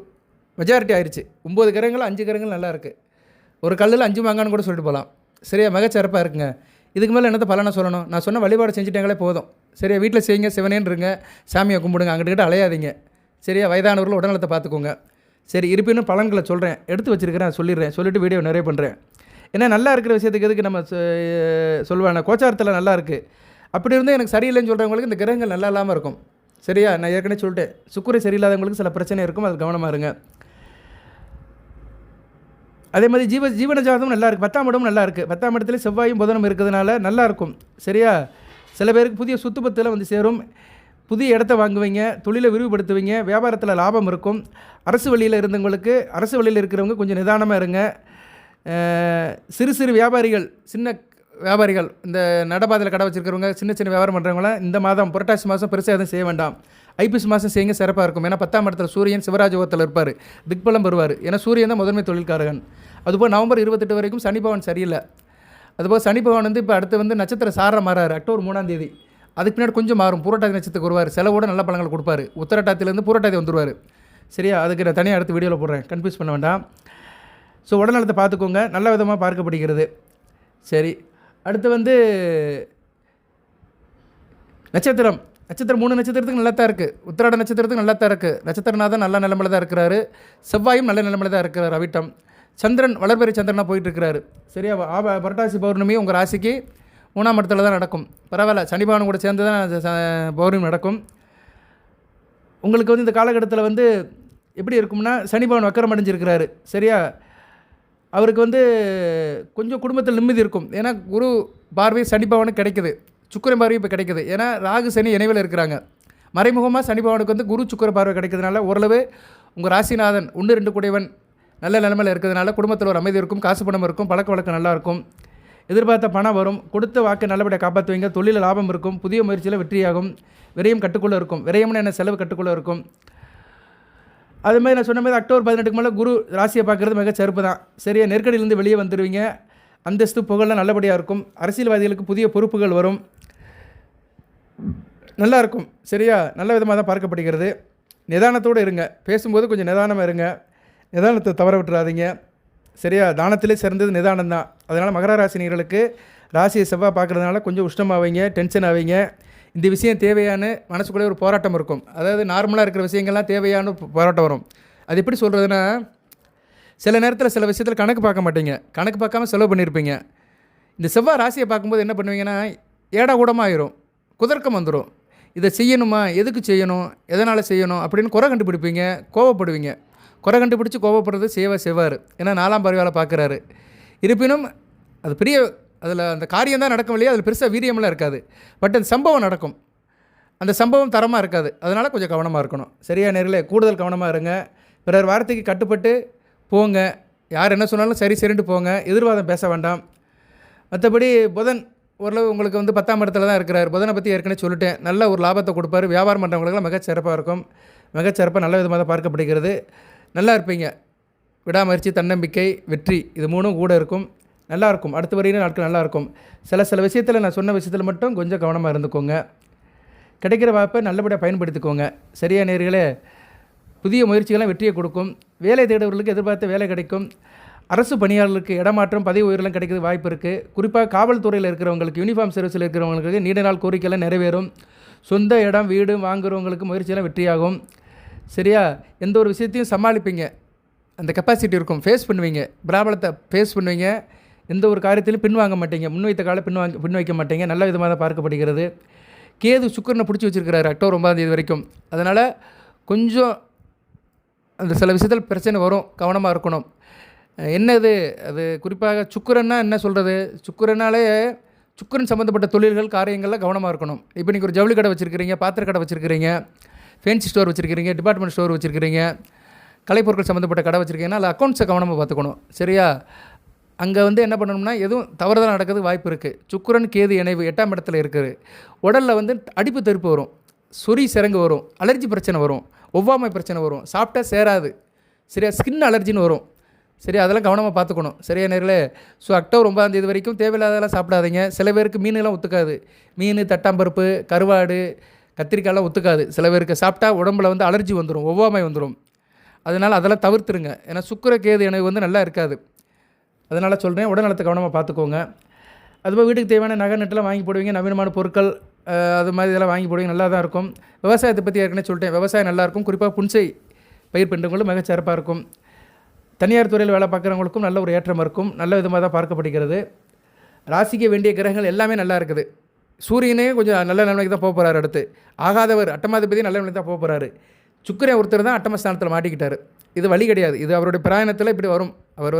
மெஜாரிட்டி ஆயிடுச்சு. 9 கிரகங்கள் 5 கிரகங்கள் நல்லா இருக்குது. ஒரு கல்லில் 5 மாங்கான்னு கூட சொல்லிட்டு போகலாம். சரியா? மிகச்சிறப்பாக இருக்குங்க. இதுக்கு மேலே என்னத்தை பலனை சொல்லணும்? நான் சொன்ன வழிபாடு செஞ்சுட்டாங்களே போதும். சரியா? வீட்டில் செய்யுங்க, சிவனேன்னு இருங்க, சாமியை கும்பிடுங்க, அங்கிட்ட அலையாதீங்க. சரியா? வயதானவர்கள் உடல்நலத்தை பார்த்துக்கோங்க. சரி, இருப்பினும் பலன்களை சொல்கிறேன், எடுத்து வச்சுருக்கிறேன், சொல்லிடுறேன், சொல்லிவிட்டு வீடியோ நிறைய பண்ணுறேன். ஏன்னா நல்லா இருக்கிற விஷயத்துக்கு எதுக்கு நம்ம சொல்லுவாங்க, கோச்சாரத்தில் நல்லா இருக்குது. அப்படி இருந்தால் எனக்கு சரியில்லைன்னு சொல்கிறவங்களுக்கு இந்த கிரகங்கள் நல்லா இல்லாமல் இருக்கும். சரியா? நான் ஏற்கனவே சொல்லிட்டேன், சுக்கிரன் சரியில்லாதவங்களுக்கு சில பிரச்சனை இருக்கும், அது கவனமாக இருங்க. அதே மாதிரி ஜீவன ஜாதகம் நல்லா இருக்குது. 10ஆம் இடமும் நல்லா இருக்குது. 10ஆம் இடத்துல செவ்வாயும் புதனும் இருக்கிறதுனால நல்லாயிருக்கும். சரியா? சில பேருக்கு புதிய சுத்துப்பத்தில் வந்து சேரும். புதிய இடத்த வாங்குவீங்க, தொழிலை விரிவுபடுத்துவீங்க, வியாபாரத்தில் லாபம் இருக்கும். அரசு வழியில் இருந்தவங்களுக்கு, அரசு வழியில் இருக்கிறவங்க கொஞ்சம் நிதானமாக இருங்க. சிறு சிறு வியாபாரிகள், சின்ன வியாபாரிகள், இந்த நடபாதையில் கடை வச்சுருக்கிறவங்க, சின்ன சின்ன வியாபாரம் பண்ணுறவங்களாம் இந்த மாதம் புரட்டாசி மாதம் பெருசாக எதுவும் செய்ய வேண்டாம். ஐப்பசி மாதம் செய்யுங்க, சிறப்பாக இருக்கும். ஏன்னா 10ஆம் இடத்துல சூரியன் சிவராஜோகத்தில் இருப்பார், திக்பலம் பெறுவார். ஏன்னா சூரியன் தான் முதன்மை தொழில்காரகன். அதுபோல் நவம்பர் 28 வரைக்கும் சனி பகவான் சரியில்லை. அதுபோல் சனி பகவான் வந்து இப்போ அடுத்து வந்து நட்சத்திர சார மாறாரு அக்டோபர் 3ஆம் தேதி. அதுக்கு பின்னாடி கொஞ்சம் மாறும். பூரட்டாதி நட்சத்திரத்துக்கு வருவார், செலவோட நல்ல பலன்கள் கொடுப்பாரு. உத்தரட்டாத்திலேருந்து பூரட்டாதி வந்துடுவார். சரியா? அதுக்கு நான் தனியாக அடுத்து வீடியோவில் போடுறேன், கன்ஃபியூஸ் பண்ண வேண்டாம். ஸோ உடல்நலத்தை பார்த்துக்கோங்க, நல்ல விதமாக பார்க்கப்படுகிறது. சரி, அடுத்து வந்து நட்சத்திரம் 3 நட்சத்திரத்துக்கு நல்லா தான் இருக்குது. உத்திராட நட்சத்திரத்துக்கு நல்லா தான் இருக்குது. நட்சத்திரநாதன் நல்ல நிலைமையில் தான் இருக்கிறாரு. செவ்வாயும் நல்ல நிலைமையில் தான் இருக்கிறார். அவிட்டம் சந்திரன் வளர்பெரிய சந்திரனாக போயிட்டுருக்கிறாரு. சரியா? புரட்டாசி பௌர்ணமி உங்கள் ராசிக்கு 3ஆம் இடத்துல தான் நடக்கும். பரவாயில்ல, சனி பகவான் கூட சேர்ந்து தான் பௌர்ணமி நடக்கும். உங்களுக்கு வந்து இந்த காலகட்டத்தில் வந்து எப்படி இருக்கும்னா, சனி பகவான் வக்கரம் அடைஞ்சிருக்கிறாரு. சரியா? அவருக்கு வந்து கொஞ்சம் குடும்பத்தில் நிம்மதி இருக்கும். ஏன்னா குரு பார்வை சனி பகவானுக்கு கிடைக்குது, சுக்கிரன் பார்வை இப்போ கிடைக்குது. ஏன்னா ராகு சனி இணைவில் இருக்கிறாங்க. மறைமுகமாக சனி பகவானுக்கு வந்து குரு சுக்கிர பார்வை கிடைக்கிறதுனால ஓரளவு உங்கள் ராசிநாதன் 1-2 கூடையவன் நல்ல நிலைமையில் இருக்கிறதுனால குடும்பத்தில் ஒரு அமைதி இருக்கும், காசு பணம் இருக்கும், பழக்க வழக்கம் நல்லாயிருக்கும், எதிர்பார்த்த பணம் வரும், கொடுத்த வாக்கு நல்லபடியாக காப்பாற்றுவீங்க, தொழிலில் லாபம் இருக்கும், புதிய முயற்சியில் வெற்றியாகும், விரயம் கட்டுக்குள்ளே இருக்கும். விரயம்னு என்ன, செலவு கட்டுக்குள்ளே இருக்கும். அதுமாதிரி நான் சொன்ன மாதிரி அக்டோபர் 18க்கு மேலே குரு ராசியை பார்க்குறது மிக சிறப்பு தான். சரியா? நெருக்கடியிலேருந்து வெளியே வந்துடுவீங்க. அந்தஸ்து புகழெலாம் நல்லபடியாக இருக்கும். அரசியல்வாதிகளுக்கு புதிய பொறுப்புகள் வரும், நல்லாயிருக்கும். சரியா? நல்ல விதமாக தான் பார்க்கப்படுகிறது. நிதானத்தோடு இருங்க, பேசும்போது கொஞ்சம் நிதானமாக இருங்க, நிதானத்தை தவற விட்டுறாதீங்க. சரியா? தானத்திலே சிறந்தது நிதானம் தான். அதனால் மகர ராசினியர்களுக்கு ராசியை செவ்வாய் பார்க்குறதுனால கொஞ்சம் உஷ்ணமாவீங்க, டென்ஷன் ஆவீங்க. இந்த விஷயம் தேவையான மனசுக்குள்ளே ஒரு போராட்டம் இருக்கும். அதாவது நார்மலாக இருக்கிற விஷயங்கள்லாம் தேவையான போராட்டம் வரும். அது எப்படி சொல்கிறதுனா, சில நேரத்தில் சில விஷயத்தில் கணக்கு பார்க்க மாட்டீங்க, கணக்கு பார்க்காம செலவு பண்ணியிருப்பீங்க. இந்த செவ்வாய் ராசியை பார்க்கும்போது என்ன பண்ணுவீங்கன்னா, ஏடா கூடமாக ஆயிரும், குதர்க்கம் வந்துடும். இதை செய்யணுமா, எதுக்கு செய்யணும், எதனால் செய்யணும் அப்படின்னு குறை கண்டுபிடிப்பீங்க, கோவப்படுவீங்க. குறை கண்டுபிடிச்சி கோவப்படுறது செய்வார். ஏன்னா 4ஆம் பார்வையால் பார்க்குறாரு. இருப்பினும் அது பெரிய, அதில் அந்த காரியம் தான் நடக்கும் இல்லையா, அதில் பெருசாக வீரியமெல்லாம் இருக்காது. பட் அந்த சம்பவம் நடக்கும், அந்த சம்பவம் தரமாக இருக்காது. அதனால் கொஞ்சம் கவனமாக இருக்கணும். சரியா? நேரில் கூடுதல் கவனமாக இருங்க. பிறர் வார்த்தைக்கு கட்டுப்பட்டு போங்க. யார் என்ன சொன்னாலும் சரி சரின்ட்டு போங்க, எதிர்வாதம் பேச வேண்டாம். மற்றபடி புதன் ஓரளவு உங்களுக்கு வந்து 10ஆம் இடத்துல தான் இருக்கிறார். புதனை பற்றி ஏற்கனவே சொல்லிட்டேன். நல்ல ஒரு லாபத்தை கொடுப்பார். வியாபாரம் பண்ணுறவங்களுக்குலாம் மிகச்சிறப்பாக இருக்கும். மிகச்சிறப்பாக நல்ல விதமாக தான் பார்க்கப்படுகிறது. நல்லா இருப்பீங்க. விடாமுயற்சி, தன்னம்பிக்கை, வெற்றி, இது 3ம் கூட இருக்கும். நல்லாயிருக்கும். அடுத்த வரையின நாட்கள் நல்லாயிருக்கும். சில விஷயத்தில் நான் சொன்ன விஷயத்தில் மட்டும் கொஞ்சம் கவனமாக இருந்துக்கோங்க. கிடைக்கிற வாய்ப்பை நல்லபடியாக பயன்படுத்திக்கோங்க. சரியா நேயர்களே? புதிய முயற்சிகள்லாம் வெற்றியை கொடுக்கும். வேலை தேடுபவர்களுக்கு எதிர்பார்த்த வேலை கிடைக்கும். அரசு பணியாளர்களுக்கு இடமாற்றம், பதவி உயர்வுலாம் கிடைக்கிறது வாய்ப்பு இருக்குது. குறிப்பாக காவல்துறையில் இருக்கிறவங்களுக்கு, யூனிஃபார்ம் சர்வீஸில் இருக்கிறவங்களுக்கு நீண்ட நாள் கோரிக்கையெல்லாம் நிறைவேறும். சொந்த இடம் வீடு வாங்குறவங்களுக்கு முயற்சியெல்லாம் வெற்றியாகும். சரியா? எந்த ஒரு விஷயத்தையும் சமாளிப்பீங்க, அந்த கெப்பாசிட்டி இருக்கும், ஃபேஸ் பண்ணுவீங்க, பிராபலத்தை ஃபேஸ் பண்ணுவீங்க. எந்த ஒரு காரியத்திலும் பின்வாங்க மாட்டீங்க, முன்வைத்த காலம் பின் வைக்க மாட்டீங்க. நல்ல விதமாக தான் பார்க்கப்படுகிறது. கேது சுக்கிரனை பிடிச்சி வச்சுருக்கிறாரு அக்டோபர் 9 வரைக்கும். அதனால் கொஞ்சம் அந்த சில விஷயத்தில் பிரச்சனை வரும், கவனமாக இருக்கணும். என்னது அது குறிப்பாக சுக்கிரன்னா என்ன சொல்கிறது, சுக்கிரன் சம்மந்தப்பட்ட தொழில்கள் காரியங்களில் கவனமாக இருக்கணும். இப்போ நீங்கள் ஒரு ஜவுளி கடை வச்சுருக்கிறீங்க, பாத்திர கடை வச்சுருக்கிறீங்க, ஃபேன்சி ஸ்டோர் வச்சுருக்கிறீங்க, டிபார்ட்மெண்ட் ஸ்டோர் வச்சுருக்கிறீங்க, கலைப்பொருட்கள் சம்மந்தப்பட்ட கடை வச்சுருக்கீங்கன்னா அதில் அக்கௌண்ட்ஸை கவனமாக பார்த்துக்கணும். சரியா? அங்கே என்ன பண்ணணும்னா எதுவும் தவறுதலாக நடக்கிறதுக்கு வாய்ப்பு இருக்குது. சுக்கிரன் கேது இணைவு 8ஆம் இடத்துல இருக்குது. உடலில் அடிப்பு தெறிப்பு வரும், சொறி சிறங்கு வரும், அலர்ஜி பிரச்சனை வரும், ஒவ்வாமை பிரச்சனை வரும், சாப்பிட்டா சேராது. சரியா? ஸ்கின் அலர்ஜின்னு வரும். சரி, அதெல்லாம் கவனமாக பார்த்துக்கணும். சரியா நேர்களே? ஸோ அக்டோபர் 9 வரைக்கும் தேவையில்லாதெல்லாம் சாப்பிடாதீங்க. சில பேருக்கு மீனெல்லாம் ஒத்துக்காது. மீன், தட்டாம்பருப்பு, கருவாடு, கத்திரிக்காயெல்லாம் ஒத்துக்காது. சில பேருக்கு சாப்பிட்டா உடம்புல அலர்ஜி வந்துடும், ஒவ்வாமை வந்துடும். அதனால் அதெல்லாம் தவிர்த்துருங்க. ஏன்னா சுக்கிர கேது இணைவு நல்லா இருக்காது. அதனால் சொல்கிறேன், உடல்நலத்தை கவனமாக பார்த்துக்கோங்க. அதுபோல் வீட்டுக்கு தேவையான நகை நட்டெல்லாம் வாங்கி போடுவீங்க, நவீனமான பொருட்கள் அது மாதிரி இதெல்லாம் வாங்கி போடுவீங்க, நல்லா தான் இருக்கும். விவசாயத்தை பற்றி ஏற்கனவே சொல்லிட்டேன், விவசாயம் நல்லாயிருக்கும். குறிப்பாக புன்சை பயிர் பண்ணுறவங்களும் மிகச்சிறப்பாக இருக்கும். தனியார் துறையில் வேலை பார்க்குறவங்களுக்கும் நல்ல ஒரு ஏற்றம் இருக்கும். நல்ல விதமாக தான் பார்க்கப்படுகிறது. ராசிக்கு வேண்டிய கிரகங்கள் எல்லாமே நல்லா இருக்குது. சூரியனே கொஞ்சம் நல்ல நிலைமைக்கு தான் போக போகிறாரு. அடுத்து ஆகாதவர் அட்டமாதிபதி நல்ல நிலைமைக்கு தான் போக போகிறாரு. சுக்கிரன் ஒருத்தர் தான் அட்டமஸ்தானத்தில் மாட்டிக்கிட்டார். இது வழி கிடையாது, இது அவருடைய பிராயணத்தில் இப்படி வரும். அவர்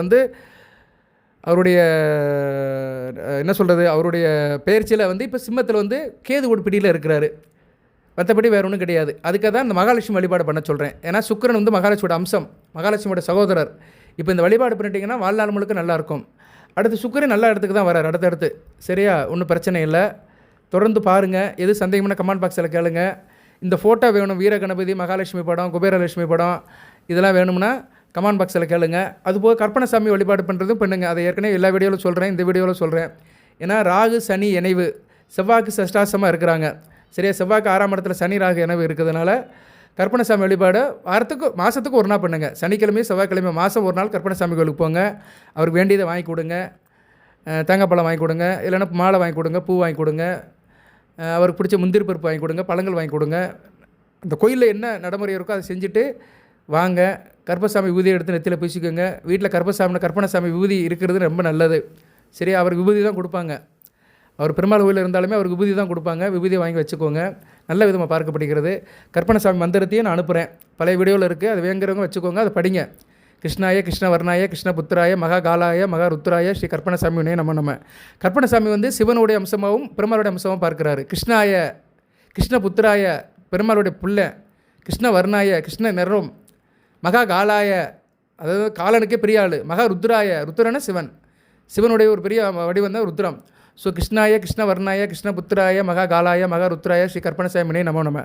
அவருடைய என்ன சொல்கிறது, அவருடைய பயிற்சியில் இப்போ சிம்மத்தில் கேது ஒரு பிடியில் இருக்கிறாரு. மற்றபடி வேறு ஒன்றும் கிடையாது. அதுக்காக தான் இந்த மகாலட்சுமி வழிபாடு பண்ண சொல்கிறேன். ஏன்னா சுக்கிரன் மகாலட்சுமியோட அம்சம், மகாலட்சுமியோட சகோதரர். இப்போ இந்த வழிபாடு பண்ணிட்டீங்கன்னா வாழ்நாள் முழுக்க நல்லாயிருக்கும். அடுத்து சுக்கிரன் நல்ல இடத்துக்கு தான் வரார் அடுத்தடுத்து. சரியா? ஒன்றும் பிரச்சனை இல்லை. தொடர்ந்து பாருங்கள். எது சந்தேகமான கமெண்ட் பாக்ஸில் கேளுங்க. இந்த ஃபோட்டோ வேணும், வீர கணபதி, மகாலட்சுமி படம், குபேரலட்சுமி படம், இதெல்லாம் வேணும்னா கமெண்ட் பாக்ஸில் கேளுங்க. அதுபோக கற்பனசாமி வழிபாடு பண்ணுறதும் பண்ணுங்கள். அதை ஏற்கனவே எல்லா வீடியோவில் சொல்கிறேன், இந்த வீடியோவில் சொல்கிறேன். ஏன்னா ராகு சனி இணைவு, செவ்வாய்க்கு சஷ்டாசமாக இருக்கிறாங்க. சரியா? செவ்வாய்க்கு 6ஆம் இடத்துல சனி ராகு இணைவு இருக்கிறதுனால கற்பனசாமி வழிபாடு மாதத்துக்கு ஒரு நாள் பண்ணுங்கள். சனிக்கிழமையும் செவ்வாய்க்கிழமை மாதம் ஒரு நாள் கற்பனசாமி கோயிலுக்கு போங்க. அவருக்கு வேண்டியதை வாங்கி கொடுங்க. தேங்காய் பழம் வாங்கி கொடுங்க, இல்லைன்னா மாலை வாங்கி கொடுங்க, பூ வாங்கி கொடுங்க, அவருக்கு பிடிச்ச முந்திரி பருப்பு வாங்கி கொடுங்க, பழங்கள் வாங்கி கொடுங்க. அந்த கோயிலில் என்ன நடைமுறை இருக்கோ அதை செஞ்சுட்டு வாங்க. கற்பசாமி விபூதி எடுத்து நெத்தியில் பூசிக்கோங்க. வீட்டில் கற்பனசாமி விபூதி இருக்கிறது ரொம்ப நல்லது. சரியா? அவருக்கு விபூதி தான் கொடுப்பாங்க. அவர் பெருமாள் கோயிலில் இருந்தாலுமே அவருக்கு விபூதி தான் கொடுப்பாங்க. விபூதியை வாங்கி வச்சுக்கோங்க. நல்ல விதமாக பார்க்கப்படுகிறது. கற்பனசாமி மந்திரத்தையும் நான் அனுப்புகிறேன், பழைய வீடியோவில் இருக்குது. அது வேங்குறவங்க வச்சுக்கோங்க, அதை படிங்க. கிருஷ்ணாய கிருஷ்ணவர்ணாய கிருஷ்ணபுத்திராய மகா காலாய மகா ருத்ராய ஸ்ரீ கற்பனசாமியுனே நம்ம கற்பனசாமி சிவனுடைய அம்சமாகவும் பெருமாளுடைய அம்சமாகவும் பார்க்கிறாரு. கிருஷ்ணபுத்திராய பெருமாளுடைய புள்ள, கிருஷ்ணவர்ணாய கிருஷ்ண நிறம், மகா காலாய அதாவது காலனுக்கே பெரிய ஆள், மகா ருத்ராய ருத்ரன சிவனுடைய ஒரு பெரிய வடிவம் தான் ருத்ரம். ஸோ கிருஷ்ணாய கிருஷ்ணவர்ணாய கிருஷ்ணபுத்திராய மகா காலாய மகா ருத்ராய ஸ்ரீ கற்பனசாமினே நம்ம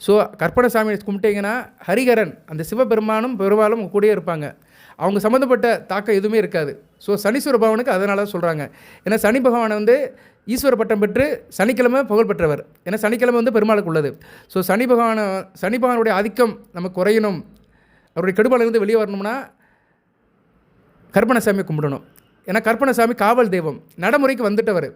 ஸோ கற்பனசாமி கும்பிட்டீங்கன்னா ஹரிகரன் அந்த சிவபெருமானும் பெருமாளும் கூடயே இருப்பாங்க. அவங்க சம்மந்தப்பட்ட தாக்கம் எதுவுமே இருக்காது. ஸோ சனீஸ்வர பகவானுக்கு அதனால தான் சொல்கிறாங்க. ஏன்னா சனி பகவானை ஈஸ்வர பட்டம் பெற்று சனிக்கிழமை புகழ் பெற்றவர். ஏன்னா சனிக்கிழமை பெருமாளுக்கு உள்ளது. ஸோ சனி பகவானுடைய ஆதிக்கம் நமக்கு குறையணும், அவருடைய கெடுபாலிருந்து வெளியே வரணும்னா கற்பனசாமி கும்பிடணும். ஏன்னா கற்பனசாமி காவல் தெய்வம், நடைமுறைக்கு வந்துட்டவர்.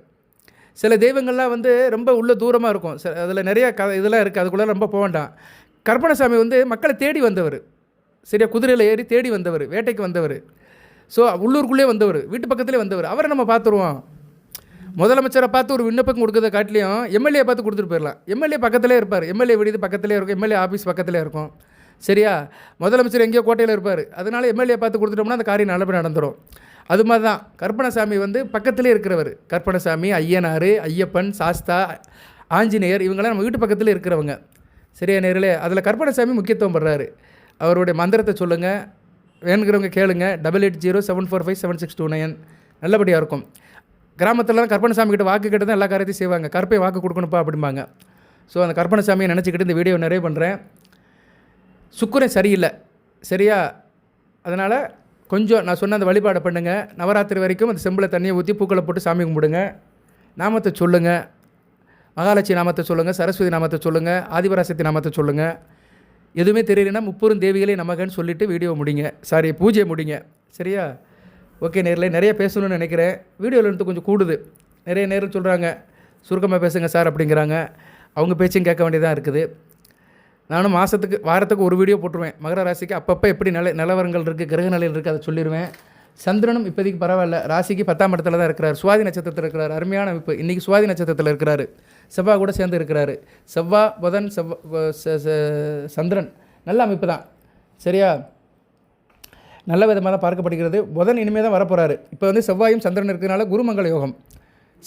சில தெய்வங்கள்லாம் ரொம்ப உள்ள தூரமாக இருக்கும், அதில் நிறைய இதெல்லாம் இருக்குது, அதுக்குள்ளே ரொம்ப போக வேண்டாம். கற்பனசாமி மக்களை தேடி வந்தவர். சரியா? குதிரையில் ஏறி தேடி வந்தவர், வேட்டைக்கு வந்தவர். ஸோ உள்ளூருக்குள்ளே வந்தவர், வீட்டு பக்கத்துலேயே வந்தவர். அவரை நம்ம பார்த்துருவோம். முதலமைச்சரை பார்த்து ஒரு விண்ணப்பம் கொடுக்கறத காட்டிலையும் எம்எல்ஏ பார்த்து கொடுத்துட்டு போயிடலாம். எம்எல்ஏ பக்கத்திலே இருப்பார், எம்எல்ஏ விடுதி பக்கத்திலே இருக்கும், எம்எல்ஏ ஆஃபீஸ் பக்கத்திலே இருக்கும். சரியா? முதலமைச்சர் எங்கேயோ கோட்டையில் இருப்பார், அதனால் எம்எல்ஏ பார்த்து கொடுத்துட்டோம்னா அந்த காரியம் நல்லபடி நடந்துடும். அது மாதிரி தான் கற்பனசாமி பக்கத்திலே இருக்கிறவர். கற்பனசாமி, ஐயனார், ஐயப்பன், சாஸ்தா, ஆஞ்சநேயர், இவங்களாம் நம்ம வீட்டு பக்கத்தில் இருக்கிறவங்க. சரியா நேர்களே? அதில் கற்பனசாமி முக்கியத்துவம் படுறாரு. அவருடைய மந்திரத்தை சொல்லுங்கள், வேணுங்கிறவங்க கேளுங்க. 8807457629 நல்லபடியாக இருக்கும். கிராமத்துலலாம் கற்பனசாமி கிட்ட வாக்கு கிட்ட தான் எல்லா காரியத்தையும் செய்வாங்க. கற்பை வாக்கு கொடுக்கணுப்பா அப்படிம்பாங்க. ஸோ அந்த கற்பனசாமியை நினச்சிக்கிட்டு இந்த வீடியோ நிறைய பண்ணுறேன். சுக்கிரன் சரியில்லை. சரியா? அதனால் கொஞ்சம் நான் சொன்ன அந்த வழிபாடை பண்ணுங்கள். நவராத்திரி வரைக்கும் அந்த செம்பில் தண்ணியை ஊற்றி பூக்களை போட்டு சாமி கும்பிடுங்க. நாமத்தை சொல்லுங்கள். மகாலட்சுமி நாமத்தை சொல்லுங்கள், சரஸ்வதி நாமத்தை சொல்லுங்கள், ஆதிபராசக்தி நாமத்தை சொல்லுங்கள். எதுவுமே தெரியலன்னா முப்பெரும் தேவிகளே நமகன்னு சொல்லிவிட்டு வீடியோ முடிங்க, சாரி பூஜையை முடிங்க. சரியா? ஓகே நேரில் நிறைய பேசணும்னு நினைக்கிறேன். வீடியோவில் இருந்து கொஞ்சம் கூடுது. நிறைய நேரம் சொல்கிறாங்க சுருக்கமாக பேசுங்க சார் அப்படிங்கிறாங்க. அவங்க பேச்சையும் கேட்க வேண்டியதாக இருக்குது. நானும் வாரத்துக்கு ஒரு வீடியோ போட்டுருவேன். மகர ராசிக்கு அப்பப்போ எப்படி நிலவரங்கள் இருக்குது, கிரக நிலையில் இருக்குது, அதை சொல்லிடுவேன். சந்திரனும் இப்போதைக்கு பரவாயில்ல, ராசிக்கு 10ஆம் இடத்துல தான் இருக்கிறார். சுவாதி நட்சத்திரத்தில் இருக்கிறார். அருமையான அமைப்பு. இன்றைக்கி சுவாதி நட்சத்திரத்தில் இருக்கிறாரு. செவ்வாய் கூட சேர்ந்து இருக்கிறாரு. செவ்வாய், புதன், சந்திரன் நல்ல அமைப்பு தான். சரியா? நல்ல விதமாக தான் பார்க்கப்படுகிறது. புதன் இனிமேல் தான் வரப்போகிறாரு. இப்போ வந்து செவ்வாயும் சந்திரன் இருக்கிறதுனால குருமங்கள யோகம்.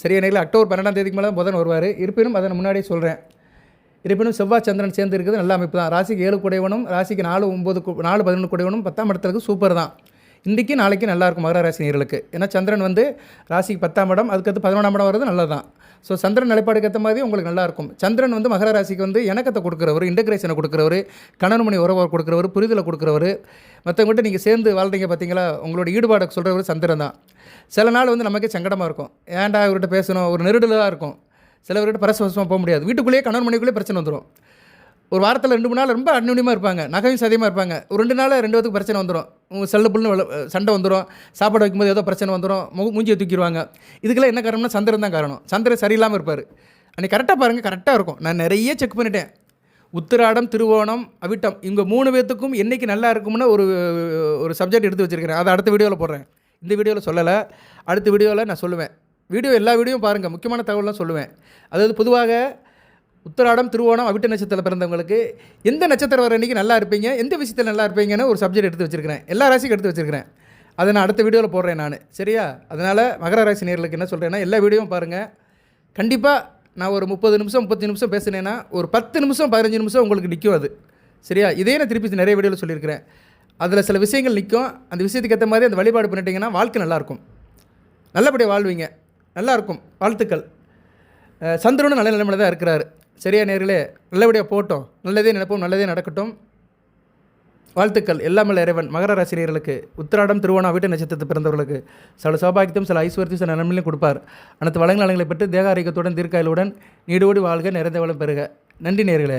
சரியா? நேரில் அக்டோபர் 12ஆம் தேதிக்கு மேலே புதன் வருவார். இருப்பினும் அதை முன்னாடியே சொல்கிறேன். இருப்பினும் செவ்வாய் சந்திரன் சேர்ந்து இருக்குது நல்ல அமைப்பு தான். ராசிக்கு 7 குடையவனும், ராசிக்கு 4, 9, 4, 11 குடையவனும் 10ஆம் இடத்துக்கு சூப்பர் தான். இன்றைக்கி நாளைக்கு நல்லாயிருக்கும் மகர ராசி நேயர்களுக்கு. ஏன்னா சந்திரன் வந்து ராசிக்கு 10ஆம் இடம், அதுக்கடுத்து 11ஆம் இடம் வருது, நல்லது தான். ஸோ சந்திரன் நிலைப்பாடுக்கு ஏற்ற மாதிரி உங்களுக்கு நல்லாயிருக்கும். சந்திரன் வந்து மகர ராசிக்கு வந்து இணக்கத்தை கொடுக்குறவர், இன்டகிரேஷனை கொடுக்குறவர், கணவன் மணி உறவை கொடுக்குறவர், புரிதலை கொடுக்குறவர். மற்றவங்கள்ட்ட நீங்கள் சேர்ந்து வாழ்றீங்க பார்த்தீங்களா, உங்களோட ஈடுபாடை சொல்கிறவர் சந்திரன் தான். சில நாள் வந்து நமக்கே சங்கடமாக இருக்கும். ஏன்டா இவர்கிட்ட பேசணும், ஒரு நெருடலாக இருக்கும். சிலவர்கிட்ட பரஸ்பரமாக போக முடியாது. வீட்டுக்குள்ளேயே கணவன் மணிக்குள்ளேயே பிரச்சனை வந்துடும். ஒரு வாரத்தில் 2 நாள் ரொம்ப அந்யுன்யமாக இருப்பாங்க, நகையும் சதியமாக இருப்பாங்க. ஒரு 2 நாள் 2 பேத்துக்கு பிரச்சனை வந்துடும். செல்லு புல்னு சண்டை வந்துடும். சாப்பாடு வைக்கும்போது ஏதோ பிரச்சனை வந்துடும். மூஞ்சியை தூக்கிடுவாங்க. இதுக்கெல்லாம் என்ன காரணம்னா சந்திரன் தான் காரணம். சந்திரன் சரியில்லாமல் இருப்பார். அன்றைக்கி கரெக்டாக பாருங்கள், கரெக்டாக இருக்கும். நான் நிறைய செக் பண்ணிட்டேன். உத்திராடம், திருவோணம், அவிட்டம் இவங்க 3 பேர்த்துக்கும் என்றைக்கு நல்லா இருக்கும்னு ஒரு சப்ஜெக்ட் எடுத்து வச்சுருக்கிறேன். அதை அடுத்த வீடியோவில் போடுறேன். இந்த வீடியோவில் சொல்லலை, அடுத்த வீடியோவில் நான் சொல்லுவேன். எல்லா வீடியோவும் பாருங்கள், முக்கியமான தகவலாம் சொல்லுவேன். அதாவது பொதுவாக உத்திராடம், திருவோணம், அவிட்ட நட்சத்திரத்தில் பிறந்தவங்களுக்கு எந்த நட்சத்திரம் வர அன்றைக்கி நல்லா இருப்பீங்க, எந்த விஷயத்தில் நல்லா இருப்பீங்கன்னு ஒரு சப்ஜெக்ட் எடுத்து வச்சுருக்கிறேன். எல்லா ராசிக்கும் எடுத்து வச்சுருக்கிறேன். அதை நான் அடுத்த வீடியோவில் போடுறேன் நான். சரியா? அதனால் மகர ராசி நேயர்களுக்கு என்ன சொல்கிறேன்னா, எல்லா வீடியோவும் பாருங்கள். கண்டிப்பாக நான் ஒரு 30 நிமிஷம் 30 நிமிஷம் பேசுனேன்னா ஒரு 10 நிமிஷம் 15 நிமிஷம் உங்களுக்கு நிற்கும் அது. சரியா? இதே நான் திருப்பி நிறைய வீடியோவில் சொல்லியிருக்கிறேன். அதில் சில விஷயங்கள் நிற்கும். அந்த விஷயத்துக்கு ஏற்ற மாதிரி அந்த வழிபாடு பண்ணிட்டீங்கன்னா வாழ்க்கை நல்லாயிருக்கும், நல்லபடியாக வாழ்வீங்க, நல்லாயிருக்கும். வாழ்த்துக்கள். சந்திரனும் நல்ல நிலைமையில் தான் இருக்கிறாரு. சரியா நேர்களே? நல்லபடியாக போட்டோம், நல்லதே நினைப்போம், நல்லதே நடக்கட்டும். வாழ்த்துக்கள். எல்லாமே இறைவன் மகர ராசி நேயர்களுக்கு, உத்திராடம், திருவோணம், அவிட்ட நட்சத்திரத்தை பிறந்தவர்களுக்கு சில சௌபாகியத்தையும் சில ஐஸ்வர்யத்தையும் சில நன்மையும் கொடுப்பார். அனைத்து வளங்களை பெற்று தேக ஆரோக்கியத்துடன் தீர்க்காயலுடன் நீடோடி வாழ்க, நிறைந்த வளம் பெறுக. நன்றி நேயர்களே.